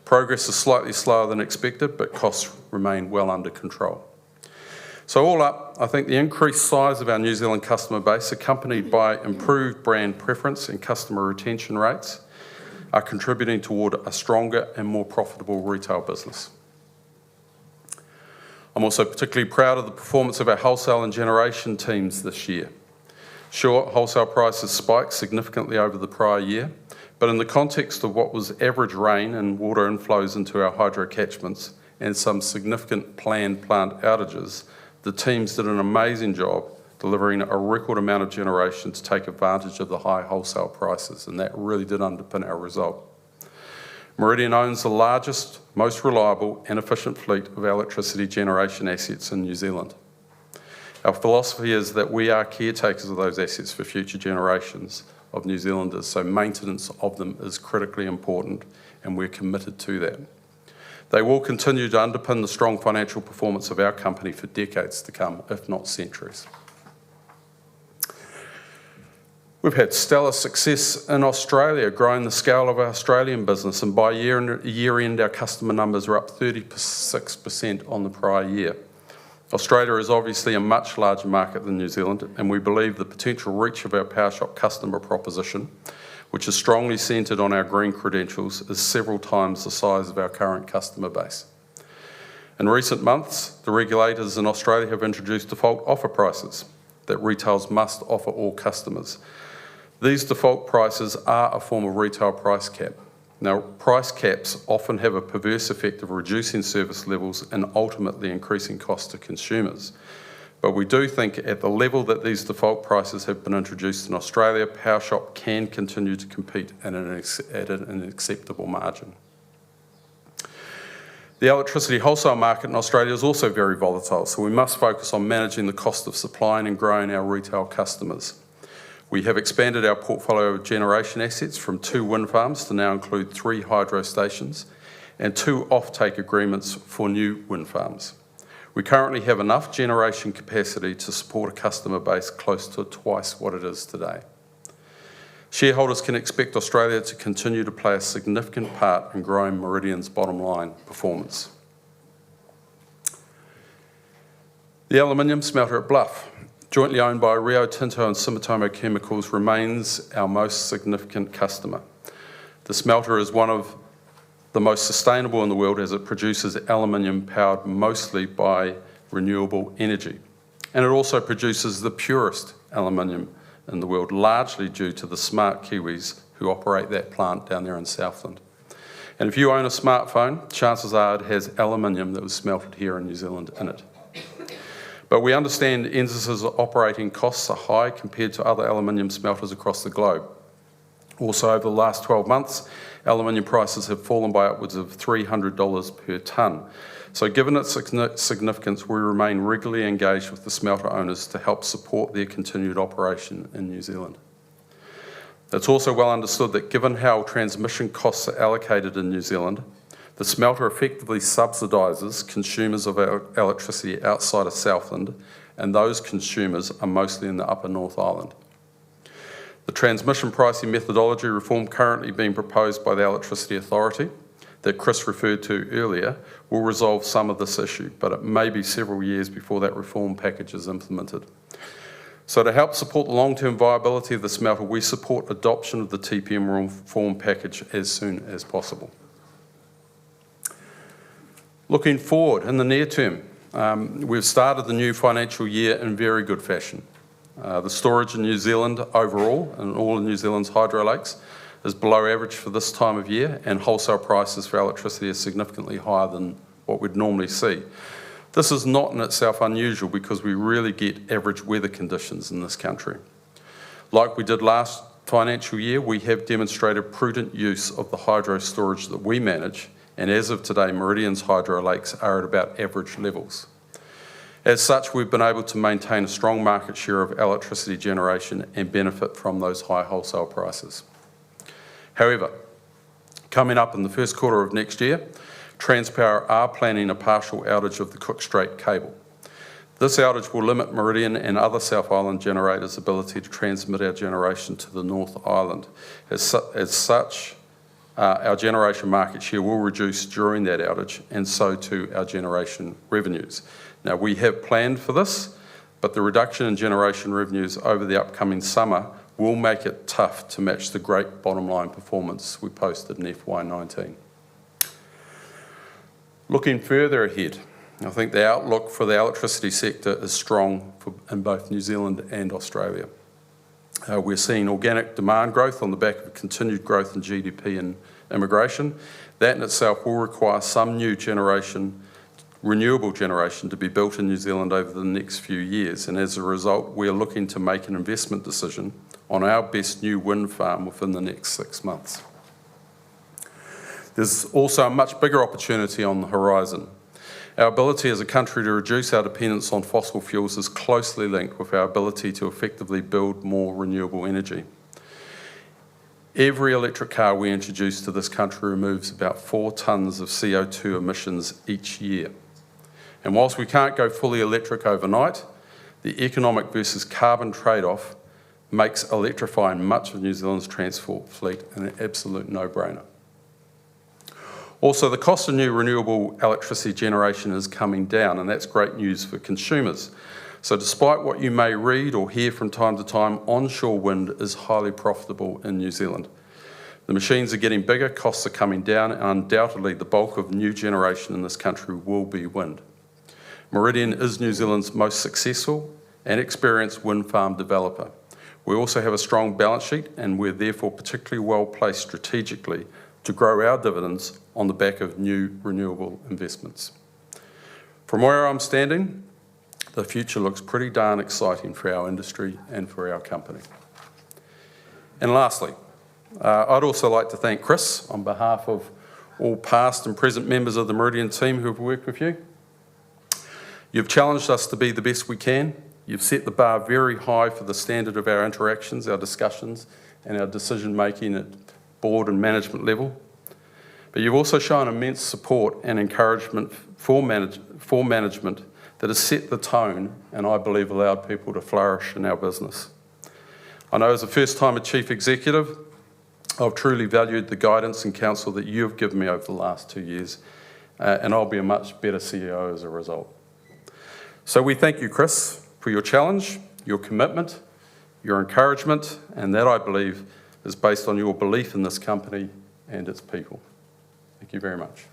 Progress is slightly slower than expected, but costs remain well under control. So all up, I think the increased size of our New Zealand customer base, accompanied by improved brand preference and customer retention rates, are contributing toward a stronger and more profitable retail business. I'm also particularly proud of the performance of our wholesale and generation teams this year. Sure, wholesale prices spiked significantly over the prior year, but in the context of what was average rain and water inflows into our hydro catchments and some significant planned plant outages, the teams did an amazing job delivering a record amount of generation to take advantage of the high wholesale prices, and that really did underpin our result. Meridian owns the largest, most reliable and efficient fleet of electricity generation assets in New Zealand. Our philosophy is that we are caretakers of those assets for future generations of New Zealanders, so maintenance of them is critically important and we're committed to that. They will continue to underpin the strong financial performance of our company for decades to come, if not centuries. We've had stellar success in Australia, growing the scale of our Australian business, and by year end our customer numbers are up 36% on the prior year. Australia is obviously a much larger market than New Zealand, and we believe the potential reach of our PowerShop customer proposition, which is strongly centred on our green credentials, is several times the size of our current customer base. In recent months, the regulators in Australia have introduced default offer prices that retailers must offer all customers. These default prices are a form of retail price cap. Now, price caps often have a perverse effect of reducing service levels and ultimately increasing costs to consumers. But we do think at the level that these default prices have been introduced in Australia, PowerShop can continue to compete at an acceptable margin. The electricity wholesale market in Australia is also very volatile, so we must focus on managing the cost of supplying and growing our retail customers. We have expanded our portfolio of generation assets from 2 wind farms to now include 3 hydro stations and 2 offtake agreements for new wind farms. We currently have enough generation capacity to support a customer base close to twice what it is today. Shareholders can expect Australia to continue to play a significant part in growing Meridian's bottom line performance. The Aluminium Smelter at Bluff, jointly owned by Rio Tinto and Sumitomo Chemicals, remains our most significant customer. The smelter is one of the most sustainable in the world as it produces aluminium powered mostly by renewable energy. And it also produces the purest aluminium in the world, largely due to the smart Kiwis who operate that plant down there in Southland. And if you own a smartphone, chances are it has aluminium that was smelted here in New Zealand in it. But we understand NZAS's operating costs are high compared to other aluminium smelters across the globe. Also, over the last 12 months, aluminium prices have fallen by upwards of $300 per tonne. So given its significance, we remain regularly engaged with the smelter owners to help support their continued operation in New Zealand. It's also well understood that given how transmission costs are allocated in New Zealand, the smelter effectively subsidises consumers of electricity outside of Southland, and those consumers are mostly in the upper North Island. The transmission pricing methodology reform currently being proposed by the Electricity Authority, that Chris referred to earlier, will resolve some of this issue, but it may be several years before that reform package is implemented. So to help support the long-term viability of the smelter, we support adoption of the TPM reform package as soon as possible. Looking forward, in the near term, we've started the new financial year in very good fashion. The storage in New Zealand overall, and all of New Zealand's hydro lakes, is below average for this time of year, and wholesale prices for electricity are significantly higher than what we'd normally see. This is not in itself unusual because we really get average weather conditions in this country. Like we did last financial year, we have demonstrated prudent use of the hydro storage that we manage, and as of today, Meridian's hydro lakes are at about average levels. As such, we've been able to maintain a strong market share of electricity generation and benefit from those high wholesale prices. However, coming up in the first quarter of next year, Transpower are planning a partial outage of the Cook Strait cable. This outage will limit Meridian and other South Island generators' ability to transmit our generation to the North Island. As such, our generation market share will reduce during that outage, and so too our generation revenues. Now, we have planned for this, but the reduction in generation revenues over the upcoming summer will make it tough to match the great bottom line performance we posted in FY19. Looking further ahead, I think the outlook for the electricity sector is strong in both New Zealand and Australia. We're seeing organic demand growth on the back of continued growth in GDP and immigration. That in itself will require some new generation, renewable generation, to be built in New Zealand over the next few years, and as a result, we are looking to make an investment decision on our best new wind farm within the next 6 months. There's also a much bigger opportunity on the horizon. Our ability as a country to reduce our dependence on fossil fuels is closely linked with our ability to effectively build more renewable energy. Every electric car we introduce to this country removes about 4 tonnes of CO2 emissions each year. And whilst we can't go fully electric overnight, the economic versus carbon trade-off makes electrifying much of New Zealand's transport fleet an absolute no-brainer. Also, the cost of new renewable electricity generation is coming down, and that's great news for consumers. So despite what you may read or hear from time to time, onshore wind is highly profitable in New Zealand. The machines are getting bigger, costs are coming down, and undoubtedly the bulk of new generation in this country will be wind. Meridian is New Zealand's most successful and experienced wind farm developer. We also have a strong balance sheet, and we're therefore particularly well placed strategically to grow our dividends on the back of new renewable investments. From where I'm standing, the future looks pretty darn exciting for our industry and for our company. And lastly, I'd also like to thank Chris on behalf of all past and present members of the Meridian team who have worked with you. You've challenged us to be the best we can. You've set the bar very high for the standard of our interactions, our discussions, and our decision making at board and management level. But you've also shown immense support and encouragement for management that has set the tone and I believe allowed people to flourish in our business. I know as a first-time chief executive, I've truly valued the guidance and counsel that you've given me over the last 2 years, and I'll be a much better CEO as a result. So we thank you, Chris, for your challenge, your commitment, your encouragement, and that, I believe, is based on your belief in this company and its people. Thank you very much.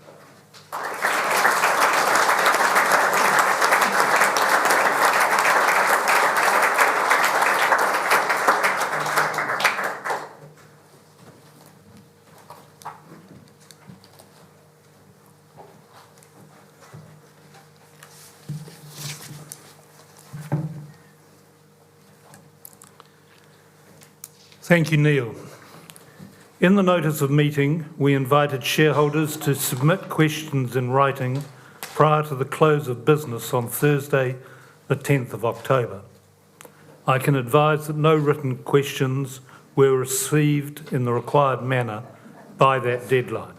Thank you, Neil. In the notice of meeting, we invited shareholders to submit questions in writing prior to the close of business on Thursday, the 10th of October. I can advise that no written questions were received in the required manner by that deadline.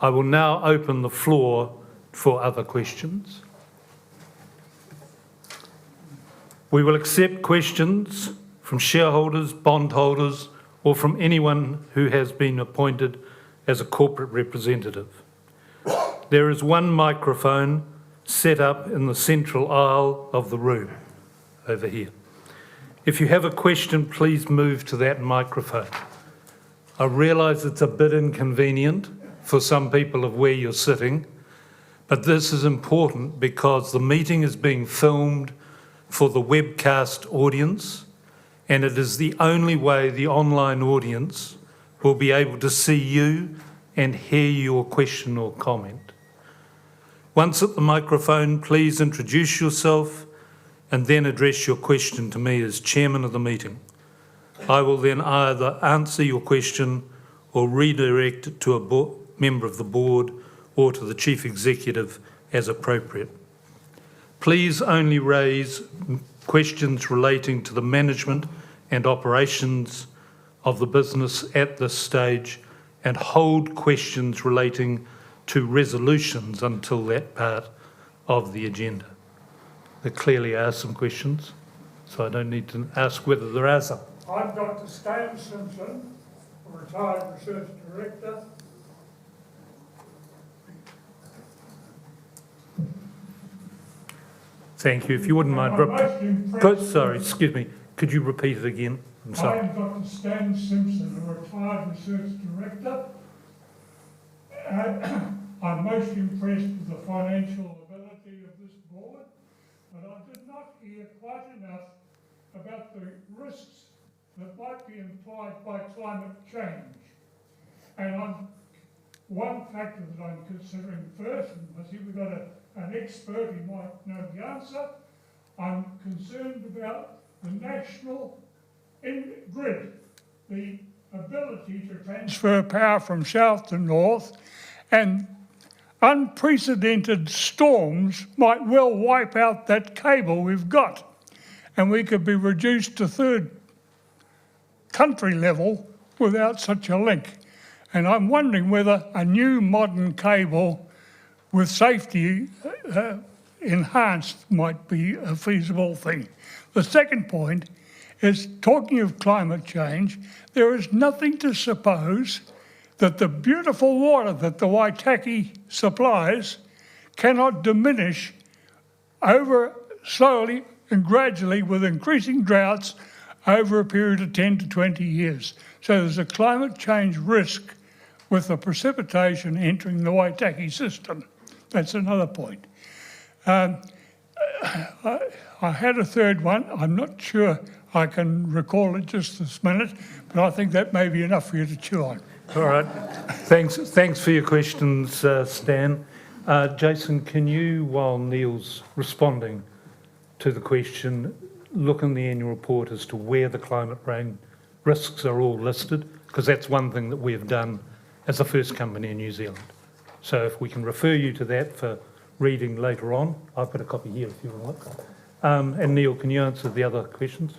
I will now open the floor for other questions. We will accept questions from shareholders, bondholders, or from anyone who has been appointed as a corporate representative. There is one microphone set up in the central aisle of the room, over here. If you have a question, please move to that microphone. I realise it's a bit inconvenient for some people of where you're sitting, but this is important because the meeting is being filmed for the webcast audience, and it is the only way the online audience will be able to see you and hear your question or comment. Once at the microphone, please introduce yourself and then address your question to me as chairman of the meeting. I will then either answer your question or redirect it to a member of the board or to the chief executive as appropriate. Please only raise questions relating to the management and operations of the business at this stage and hold questions relating to resolutions until that part of the agenda. There clearly are some questions, so I don't need to ask whether there are some. I'm Dr. Stan Simpson, a retired research director. Thank you. If you wouldn't mind... Sorry, excuse me. Could you repeat it again? I'm sorry. I'm Dr. Stan Simpson, a retired research director. I'm most impressed with the financial ability of this board, but I did not hear quite enough about the risks that might be implied by climate change. And one factor that I'm considering first, and I see we've got an expert who might know the answer, I'm concerned about the national grid, the ability to transfer power from south to north, and unprecedented storms might well wipe out that cable we've got, and we could be reduced to third country level without such a link. And I'm wondering whether a new modern cable with safety enhanced might be a feasible thing. The second point is, talking of climate change, there is nothing to suppose that the beautiful water that the Waitaki supplies cannot diminish over slowly and gradually with increasing droughts over a period of 10 to 20 years. So there's a climate change risk with the precipitation entering the Waitaki system. That's another point. I had a third one. I'm not sure I can recall it just this minute, but I think that may be enough for you to chew on. All right. Thanks for your questions, Stan. Jason, can you, while Neil's responding to the question, look in the annual report as to where the climate rain risks are all listed? Because that's one thing that we've done as the first company in New Zealand. So if we can refer you to that for reading later on, I've got a copy here if you want to look. And Neil, can you answer the other questions?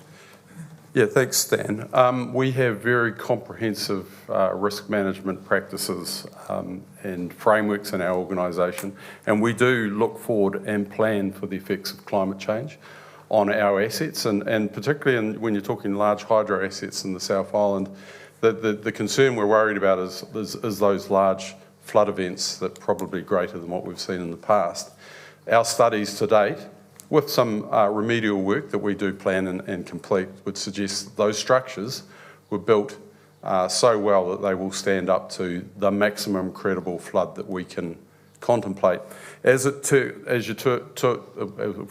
Yeah, thanks, Stan. We have very comprehensive risk management practices and frameworks in our organisation, and we do look forward and plan for the effects of climate change on our assets, and particularly when you're talking large hydro assets in the South Island, the concern we're worried about is those large flood events that are probably greater than what we've seen in the past. Our studies to date, with some remedial work that we do plan and complete, would suggest those structures were built so well that they will stand up to the maximum credible flood that we can contemplate. If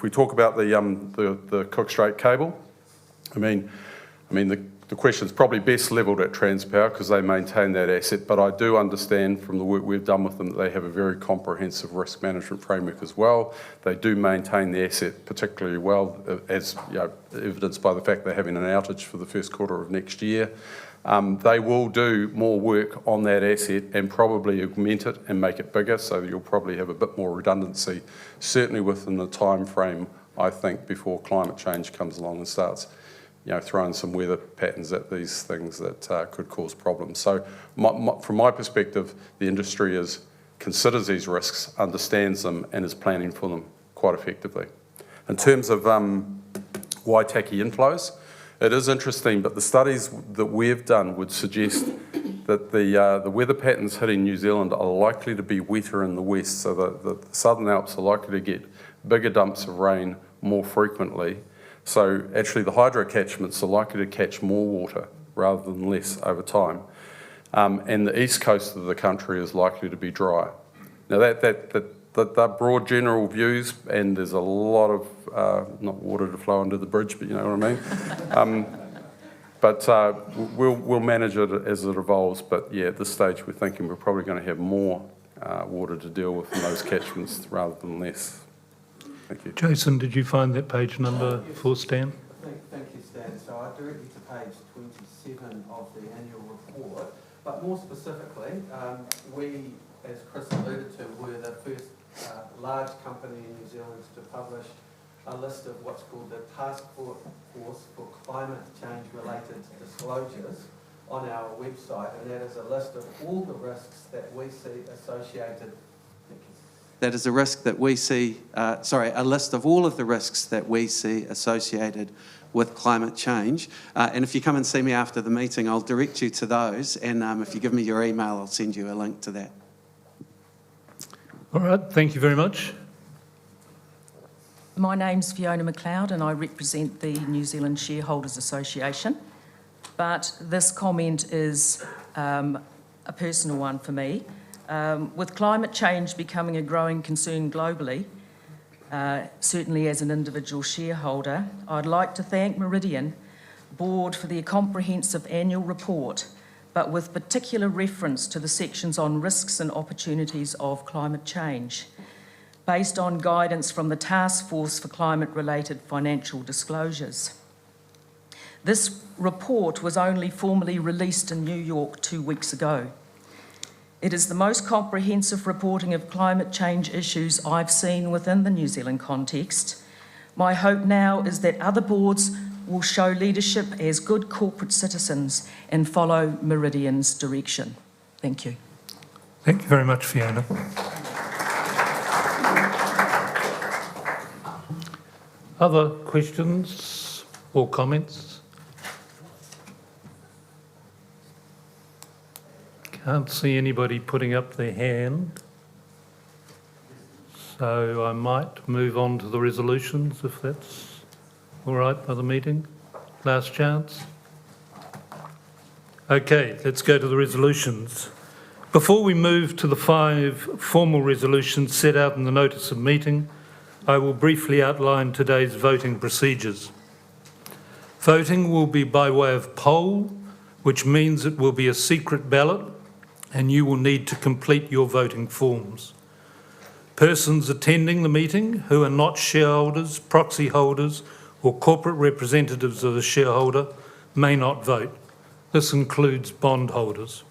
we talk about the Cook Strait cable, I mean the question's probably best levelled at Transpower because they maintain that asset, but I do understand from the work we've done with them that they have a very comprehensive risk management framework as well. They do maintain the asset particularly well, as evidenced by the fact they're having an outage for the first quarter of next year. They will do more work on that asset and probably augment it and make it bigger, so you'll probably have a bit more redundancy, certainly within the time frame, I think, before climate change comes along and starts throwing some weather patterns at these things that could cause problems. So from my perspective, the industry considers these risks, understands them, and is planning for them quite effectively. In terms of Waitaki inflows, it is interesting, but the studies that we've done would suggest that the weather patterns hitting New Zealand are likely to be wetter in the west, so the Southern Alps are likely to get bigger dumps of rain more frequently. So actually the hydro catchments are likely to catch more water rather than less over time. And the east coast of the country is likely to be dry. Now they're broad general views, and there's a lot of, not water to flow under the bridge, but you know what I mean. But we'll manage it as it evolves. But yeah, at this stage, we're thinking we're probably going to have more water to deal with in those catchments rather than less. Thank you. Jason, did you find that page number for Stan? Thank you, Stan. So I direct you to page 27 of the annual report, but more specifically, we, as Chris alluded to, were the first large company in New Zealand to publish a list of what's called the Task Force for Climate Change Related Disclosures on our website, and that is a list of all the risks that we see associated. That is a risk that we see, a list of all of the risks that we see associated with climate change. And if you come and see me after the meeting, I'll direct you to those. And if you give me your email, I'll send you a link to that. All right, thank you very much. My name's Fiona Macleod and I represent the New Zealand Shareholders Association. But this comment is a personal one for me. With climate change becoming a growing concern globally, certainly as an individual shareholder, I'd like to thank Meridian Board for their comprehensive annual report, but with particular reference to the sections on risks and opportunities of climate change, based on guidance from the Task Force for Climate-Related Financial Disclosures. This report was only formally released in New York 2 weeks ago. It is the most comprehensive reporting of climate change issues I've seen within the New Zealand context. My hope now is that other boards will show leadership as good corporate citizens and follow Meridian's direction. Thank you. Thank you very much, Fiona. Other questions or comments? Can't see anybody putting up their hand, so I might move on to the resolutions if that's all right by the meeting. Last chance. Okay, let's go to the resolutions. Before we move to the 5 formal resolutions set out in the notice of meeting, I will briefly outline today's voting procedures. Voting will be by way of poll, which means it will be a secret ballot and you will need to complete your voting forms. Persons attending the meeting who are not shareholders, proxy holders or corporate representatives of a shareholder may not vote. This includes bondholders.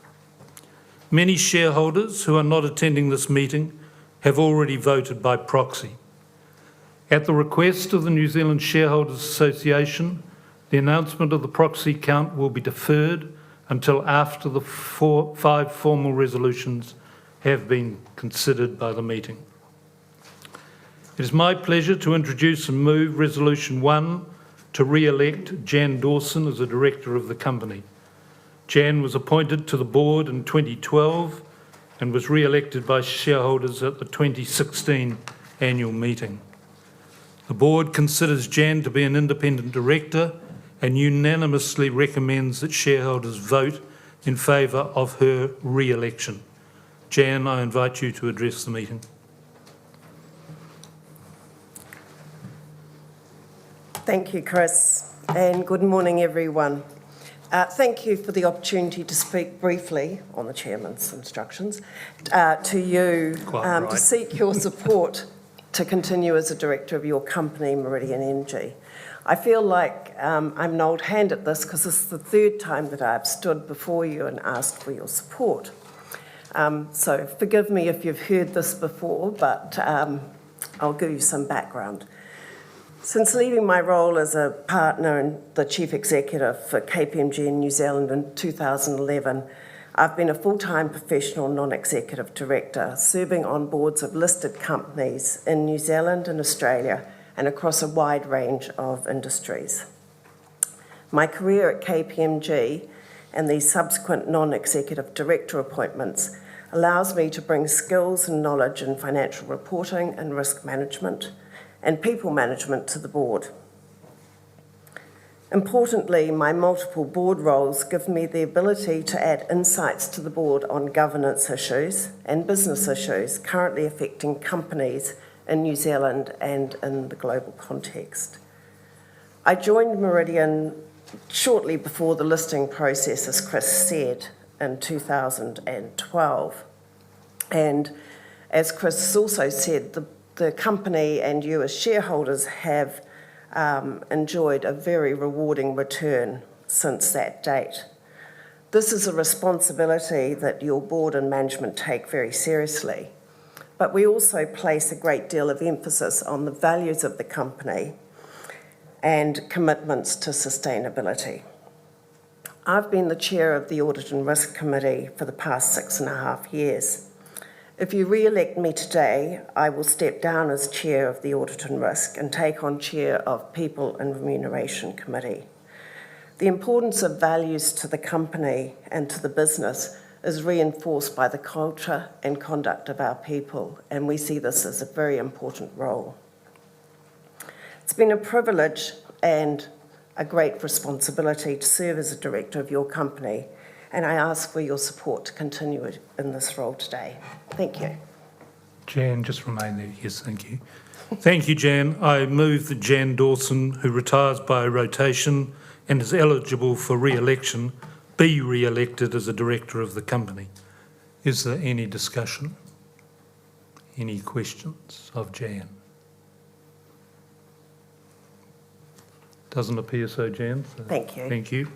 Many shareholders who are not attending this meeting have already voted by proxy. At the request of the New Zealand Shareholders Association, the announcement of the proxy count will be deferred until after the 5 formal resolutions have been considered by the meeting. It is my pleasure to introduce and move Resolution 1 to re-elect Jan Dawson as a director of the company. Jan was appointed to the board in 2012 and was re-elected by shareholders at the 2016 annual meeting. The board considers Jan to be an independent director and unanimously recommends that shareholders vote in favour of her re-election. Jan, I invite you to address the meeting. Thank you, Chris, and good morning, everyone. Thank you for the opportunity to speak briefly, on the chairman's instructions, to you to seek your support to continue as a director of your company, Meridian Energy. I feel like I'm an old hand at this because this is the 3rd time that I've stood before you and asked for your support. So forgive me if you've heard this before, but I'll give you some background. Since leaving my role as a partner and the chief executive for KPMG in New Zealand in 2011, I've been a full-time professional non-executive director, serving on boards of listed companies in New Zealand and Australia and across a wide range of industries. My career at KPMG and the subsequent non-executive director appointments allows me to bring skills and knowledge in financial reporting and risk management and people management to the board. Importantly, my multiple board roles give me the ability to add insights to the board on governance issues and business issues currently affecting companies in New Zealand and in the global context. I joined Meridian shortly before the listing process, as Chris said, in 2012. And as Chris has also said, the company and you as shareholders have enjoyed a very rewarding return since that date. This is a responsibility that your board and management take very seriously, but we also place a great deal of emphasis on the values of the company and commitments to sustainability. I've been the chair of the Audit and Risk Committee for the past 6.5 years. If you re-elect me today, I will step down as chair of the Audit and Risk and take on chair of People and Remuneration Committee. The importance of values to the company and to the business is reinforced by the culture and conduct of our people, and we see this as a very important role. It's been a privilege and a great responsibility to serve as a director of your company, and I ask for your support to continue in this role today. Thank you. Jan, just remain there. Yes, thank you. Thank you, Jan. I move that Jan Dawson, who retires by rotation and is eligible for re-election, be re-elected as a director of the company. Is there any discussion? Any questions of Jan? Doesn't appear so, Jan. So Thank you. Thank you.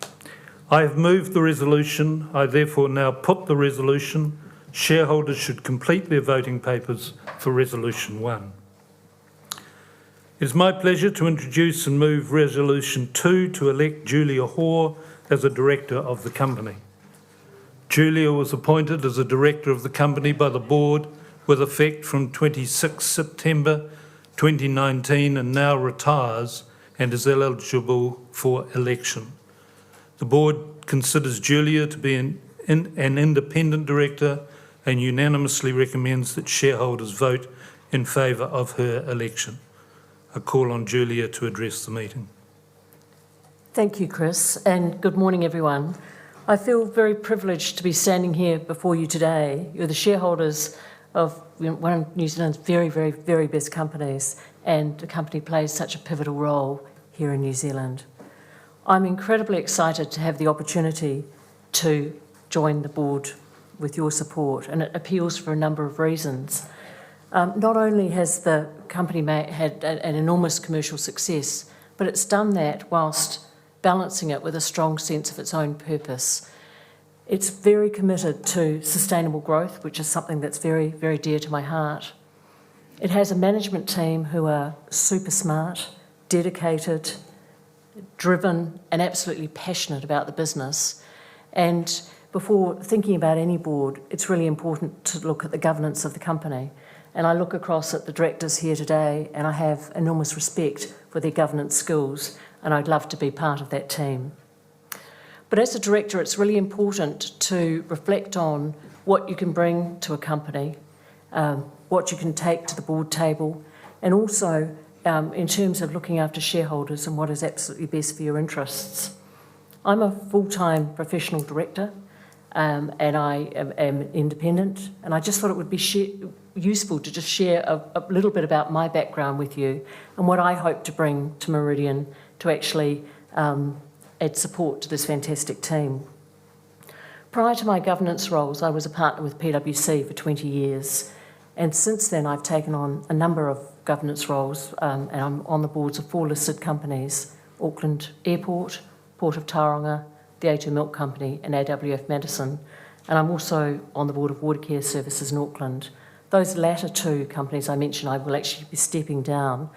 I have moved the resolution. I therefore now put the resolution. Shareholders should complete their voting papers for Resolution 1. It is my pleasure to introduce and move Resolution 2 to elect Julia Hoare as a director of the company. Julia was appointed as a director of the company by the board with effect from 26 September 2019 and now retires and is eligible for election. The board considers Julia to be an independent director and unanimously recommends that shareholders vote in favour of her election. I call on Julia to address the meeting. Thank you, Chris, and good morning, everyone. I feel very privileged to be standing here before you today. You're the shareholders of one of New Zealand's very, very, very best companies, and the company plays such a pivotal role here in New Zealand. I'm incredibly excited to have the opportunity to join the board with your support, and it appeals for a number of reasons. Not only has the company had an enormous commercial success, but it's done that whilst balancing it with a strong sense of its own purpose. It's very committed to sustainable growth, which is something that's very, very dear to my heart. It has a management team who are super smart, dedicated, driven, and absolutely passionate about the business. And before thinking about any board, it's really important to look at the governance of the company. And I look across at the directors here today, and I have enormous respect for their governance skills, and I'd love to be part of that team. But as a director, it's really important to reflect on what you can bring to a company, what you can take to the board table, and also in terms of looking after shareholders and what is absolutely best for your interests. I'm a full-time professional director, and I am independent, and I just thought it would be useful to just share a little bit about my background with you and what I hope to bring to Meridian to actually add support to this fantastic team. Prior to my governance roles, I was a partner with PwC for 20 years, and since then I've taken on a number of governance roles, and I'm on the boards of 4 listed companies: Auckland Airport, Port of Tauranga, the A2 Milk Company and AWF Madison, and I'm also on the board of Water Care Services in Auckland. Those latter 2 companies I mentioned, I will actually be stepping down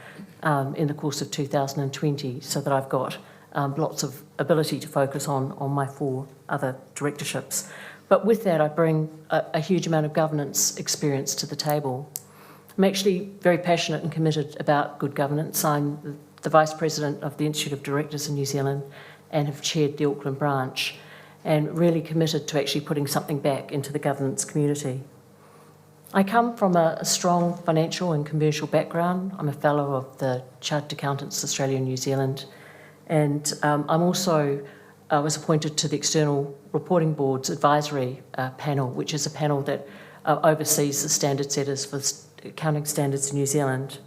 in the course of 2020, so that I've got lots of ability to focus on my 4 other directorships. But with that, I bring a huge amount of governance experience to the table. I'm actually very passionate and committed about good governance. I'm the Vice President of the Institute of Directors in New Zealand and have chaired the Auckland branch, and really committed to actually putting something back into the governance community. I come from a strong financial and commercial background. I'm a fellow of the Chartered Accountants Australia and New Zealand, and I'm also was appointed to the External Reporting Board's advisory panel, which is a panel that oversees the standard setters for accounting standards in New Zealand.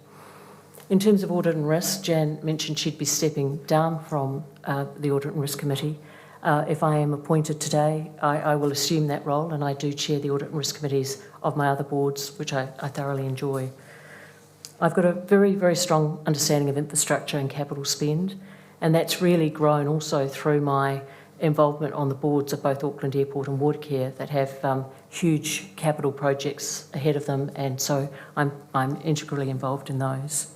In terms of audit and risk, Jan mentioned she'd be stepping down from the Audit and Risk Committee. If I am appointed today, I will assume that role, and I do chair the Audit and Risk Committees of my other boards, which I thoroughly enjoy. I've got a very, very strong understanding of infrastructure and capital spend, and that's really grown also through my involvement on the boards of both Auckland Airport and Watercare that have huge capital projects ahead of them, and so I'm integrally involved in those.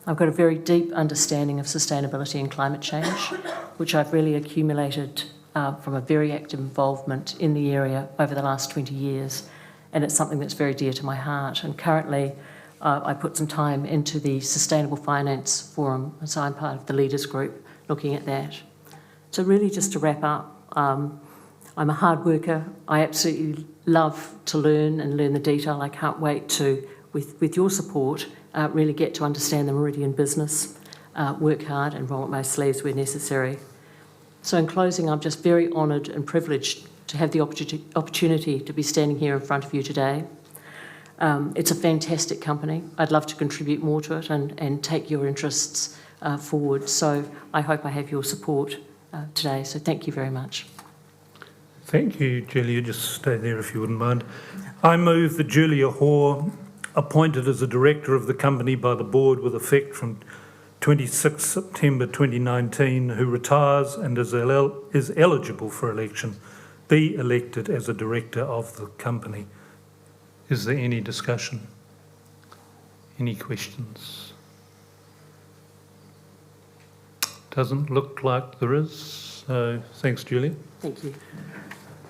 I've got a very deep understanding of sustainability and climate change, which I've really accumulated from a very active involvement in the area over the last 20 years, and it's something that's very dear to my heart. And currently, I put some time into the Sustainable Finance Forum, so I'm part of the leaders group looking at that. So really just to wrap up, I'm a hard worker. I absolutely love to learn and learn the detail. I can't wait to, with your support, really get to understand the Meridian business, work hard and roll up my sleeves where necessary. So in closing, I'm just very honoured and privileged to have the opportunity to be standing here in front of you today. It's a fantastic company. I'd love to contribute more to it and take your interests forward. So I hope I have your support today. So thank you very much. Thank you, Julia. Just stay there if you wouldn't mind. I move that Julia Hoare, appointed as a director of the company by the board with effect from 26 September 2019, who retires and is eligible for election, be elected as a director of the company. Is there any discussion? Any questions? Doesn't look like there is, so thanks, Julia. Thank you.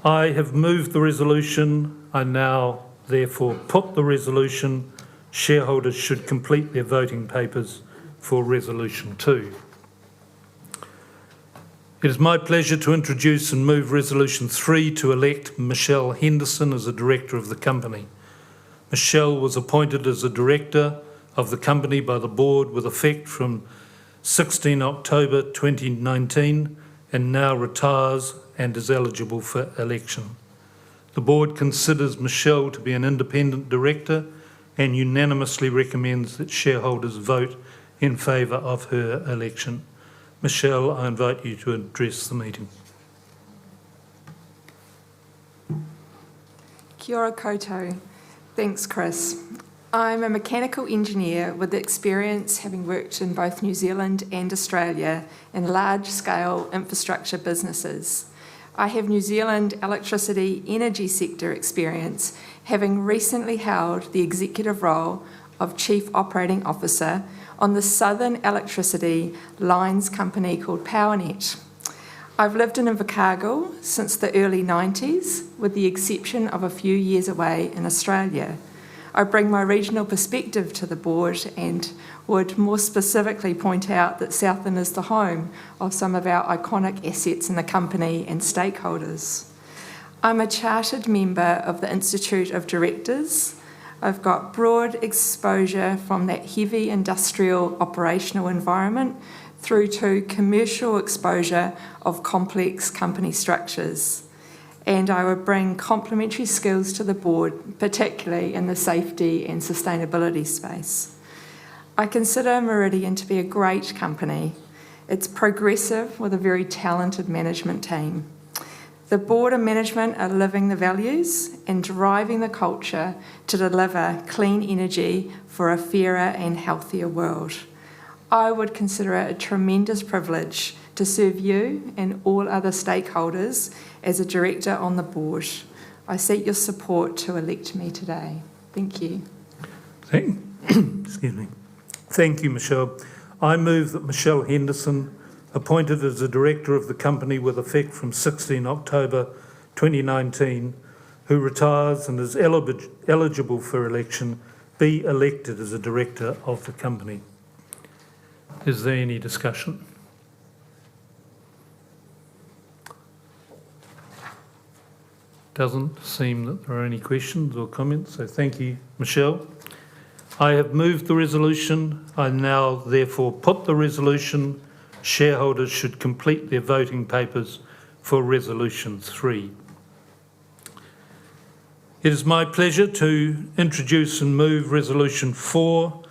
I have moved the resolution. I now therefore put the resolution. Shareholders should complete their voting papers for Resolution 2. It is my pleasure to introduce and move Resolution 3 to elect Michelle Henderson as a director of the company. Michelle was appointed as a director of the company by the board with effect from 16 October 2019 and now retires and is eligible for election. The board considers Michelle to be an independent director and unanimously recommends that shareholders vote in favour of her election. Michelle, I invite you to address the meeting. Kia ora koutou. Thanks, Chris. I'm a mechanical engineer with experience having worked in both New Zealand and Australia in large-scale infrastructure businesses. I have New Zealand electricity energy sector experience, having recently held the executive role of Chief Operating Officer on the Southern Electricity Lines company called PowerNet. I've lived in Invercargill since the early 90s, with the exception of a few years away in Australia. I bring my regional perspective to the board and would more specifically point out that Southern is the home of some of our iconic assets in the company and stakeholders. I'm a chartered member of the Institute of Directors. I've got broad exposure from that heavy industrial operational environment through to commercial exposure of complex company structures. And I would bring complementary skills to the board, particularly in the safety and sustainability space. I consider Meridian to be a great company. It's progressive with a very talented management team. The board and management are living the values and driving the culture to deliver clean energy for a fairer and healthier world. I would consider it a tremendous privilege to serve you and all other stakeholders as a director on the board. I seek your support to elect me today. Thank you. Excuse me. Thank you, Michelle. I move that Michelle Henderson, appointed as a director of the company with effect from 16 October 2019, who retires and is eligible for election, be elected as a director of the company. Is there any discussion? Doesn't seem that there are any questions or comments, so thank you, Michelle. I have moved the resolution. I now therefore put the resolution. Shareholders should complete their voting papers for Resolution 3. It is my pleasure to introduce and move Resolution 4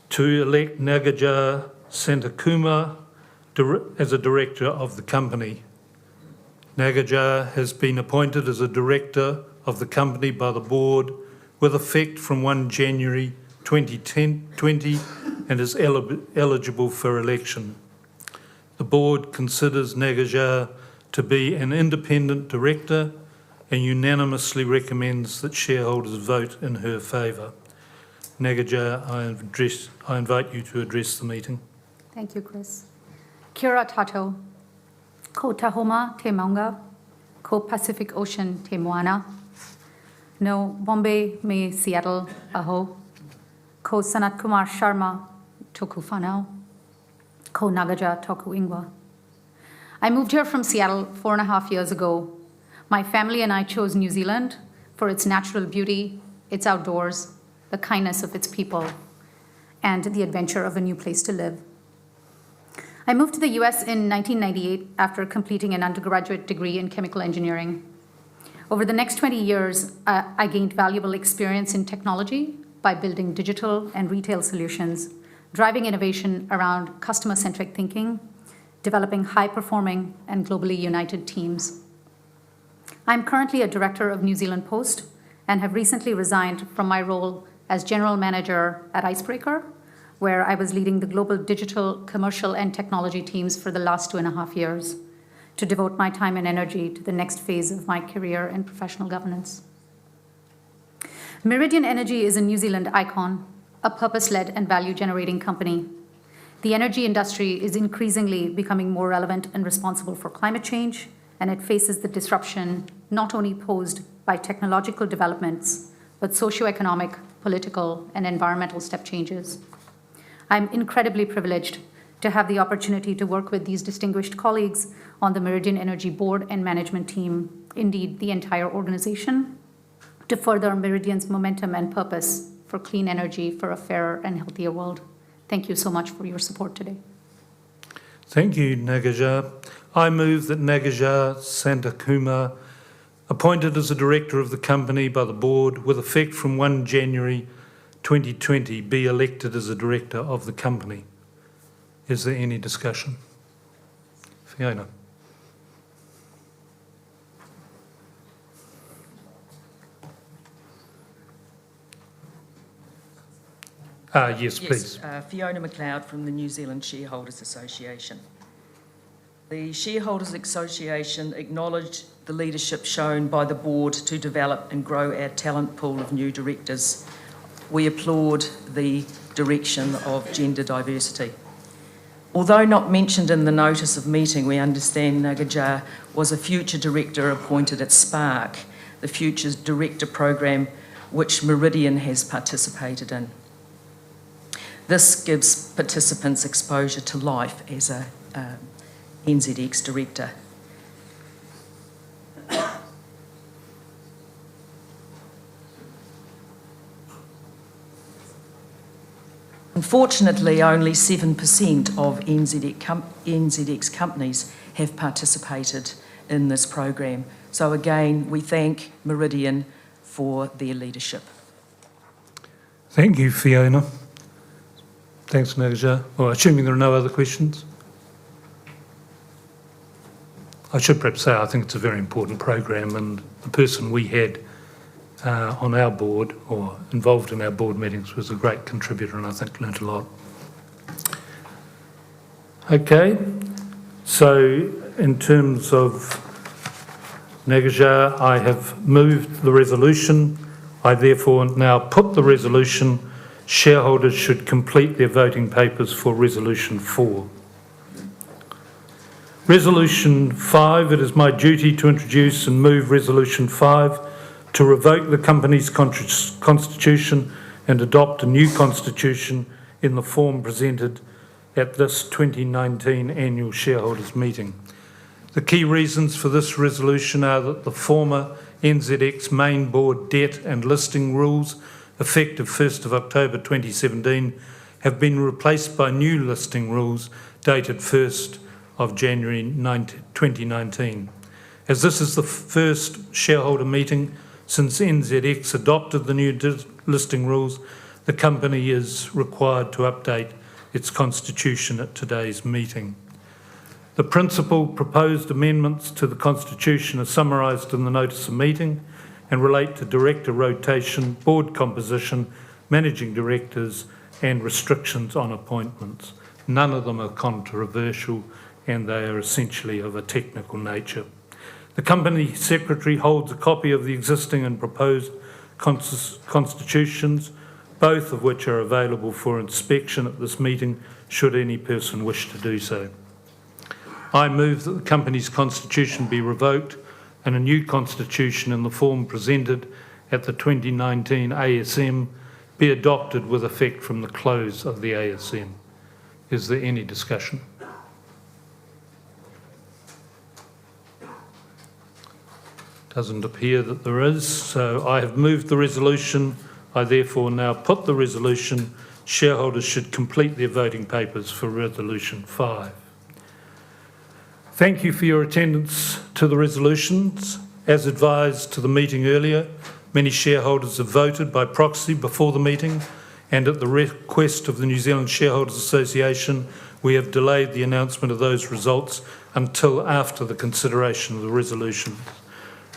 to elect Nagaja Santakuma as a director of the company. Nagaja has been appointed as a director of the company by the board with effect from 1 January 2020 and is eligible for election. The board considers Nagaja to be an independent director and unanimously recommends that shareholders vote in her favour. Nagaja, I invite you to address the meeting. Thank you, Chris. Kia ora tātou. Ko Tahoma te maunga, ko Pacific Ocean te moana. No Bombay me Seattle aho. Ko Sanat Kumar Sharma toku whanau. Ko Nagaja toku ingwa. I moved here from Seattle 4.5 years ago. My family and I chose New Zealand for its natural beauty, its outdoors, the kindness of its people, and the adventure of a new place to live. I moved to the US in 1998 after completing an undergraduate degree in chemical engineering. Over the next 20 years, I gained valuable experience in technology by building digital and retail solutions, driving innovation around customer-centric thinking, developing high-performing and globally united teams. I'm currently a director of New Zealand Post and have recently resigned from my role as general manager at Icebreaker, where I was leading the global digital, commercial, and technology teams for the last 2.5 years to devote my time and energy to the next phase of my career in professional governance. Meridian Energy is a New Zealand icon, a purpose-led and value-generating company. The energy industry is increasingly becoming more relevant and responsible for climate change, and it faces the disruption not only posed by technological developments, but socioeconomic, political, and environmental step changes. I'm incredibly privileged to have the opportunity to work with these distinguished colleagues on the Meridian Energy board and management team, indeed the entire organization, to further Meridian's momentum and purpose for clean energy for a fairer and healthier world. Thank you so much for your support today. Thank you, Nagaja. I move that Nagaja Santakuma, appointed as a director of the company by the board with effect from 1 January 2020, be elected as a director of the company. Is there any discussion? Fiona. Yes, please. Fiona Macleod from the New Zealand Shareholders Association. The Shareholders Association acknowledged the leadership shown by the board to develop and grow our talent pool of new directors. We applaud the direction of gender diversity. Although not mentioned in the notice of meeting, we understand Nagaja was a future director appointed at Spark, the Futures Director program which Meridian has participated in. This gives participants exposure to life as a NZX director. Unfortunately, only 7% of NZX companies have participated in this program. So again, we thank Meridian for their leadership. Thank you, Fiona. Thanks, Nagaja. Well, assuming there are no other questions. I should perhaps say I think it's a very important program, and the person we had on our board or involved in our board meetings was a great contributor, and I think learnt a lot. Okay, so in terms of Nagaja, I have moved the resolution. I therefore now put the resolution. Shareholders should complete their voting papers for Resolution 4. Resolution 5, it is my duty to introduce and move Resolution 5 to revoke the company's constitution and adopt a new constitution in the form presented at this 2019 annual shareholders meeting. The key reasons for this resolution are that the former NZX main board debt and listing rules, effective 1st of October 2017, have been replaced by new listing rules dated 1st of January 2019. As this is the first shareholder meeting since NZX adopted the new listing rules, the company is required to update its constitution at today's meeting. The principal proposed amendments to the constitution are summarised in the notice of meeting and relate to director rotation, board composition, managing directors and restrictions on appointments. None of them are controversial and they are essentially of a technical nature. The company secretary holds a copy of the existing and proposed constitutions, both of which are available for inspection at this meeting should any person wish to do so. I move that the company's constitution be revoked and a new constitution in the form presented at the 2019 ASM be adopted with effect from the close of the ASM. Is there any discussion? Doesn't appear that there is, so I have moved the resolution. I therefore now put the resolution. Shareholders should complete their voting papers for Resolution 5. Thank you for your attendance to the resolutions. As advised to the meeting earlier, many shareholders have voted by proxy before the meeting, and at the request of the New Zealand Shareholders Association, we have delayed the announcement of those results until after the consideration of the resolutions.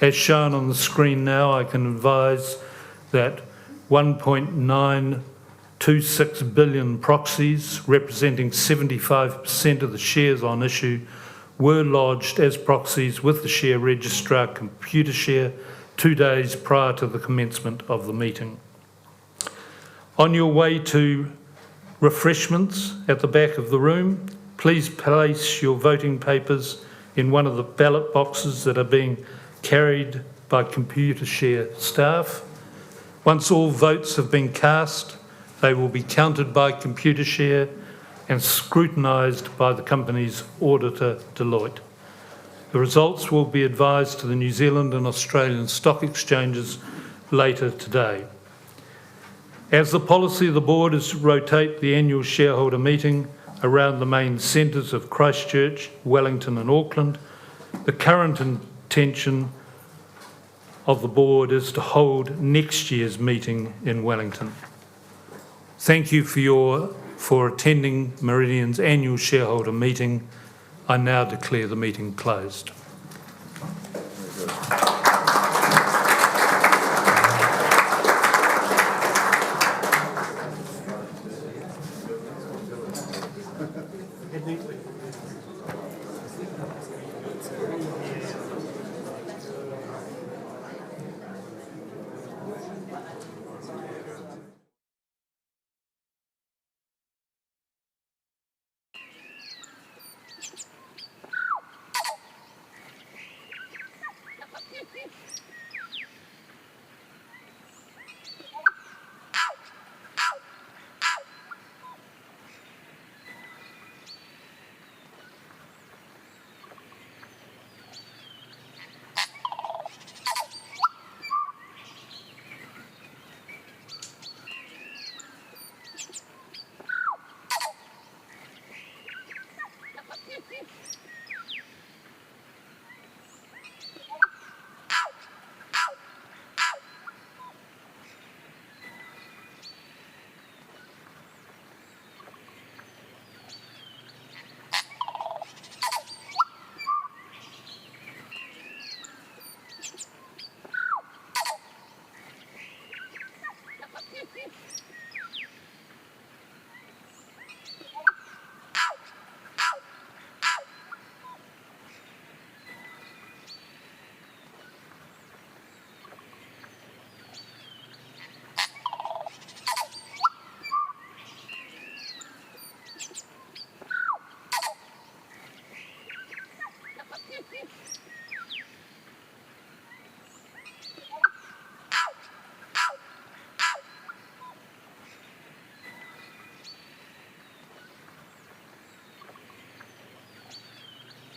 As shown on the screen now, I can advise that 1.926 billion proxies, representing 75% of the shares on issue, were lodged as proxies with the share registrar Computershare 2 days prior to the commencement of the meeting. On your way to refreshments at the back of the room, please place your voting papers in one of the ballot boxes that are being carried by Computershare staff. Once all votes have been cast, they will be counted by Computershare and scrutinised by the company's auditor, Deloitte. The results will be advised to the New Zealand and Australian stock exchanges later today. As the policy of the board is to rotate the annual shareholder meeting around the main centres of Christchurch, Wellington and Auckland, the current intention of the board is to hold next year's meeting in Wellington. Thank you for attending Meridian's annual shareholder meeting. I now declare the meeting closed.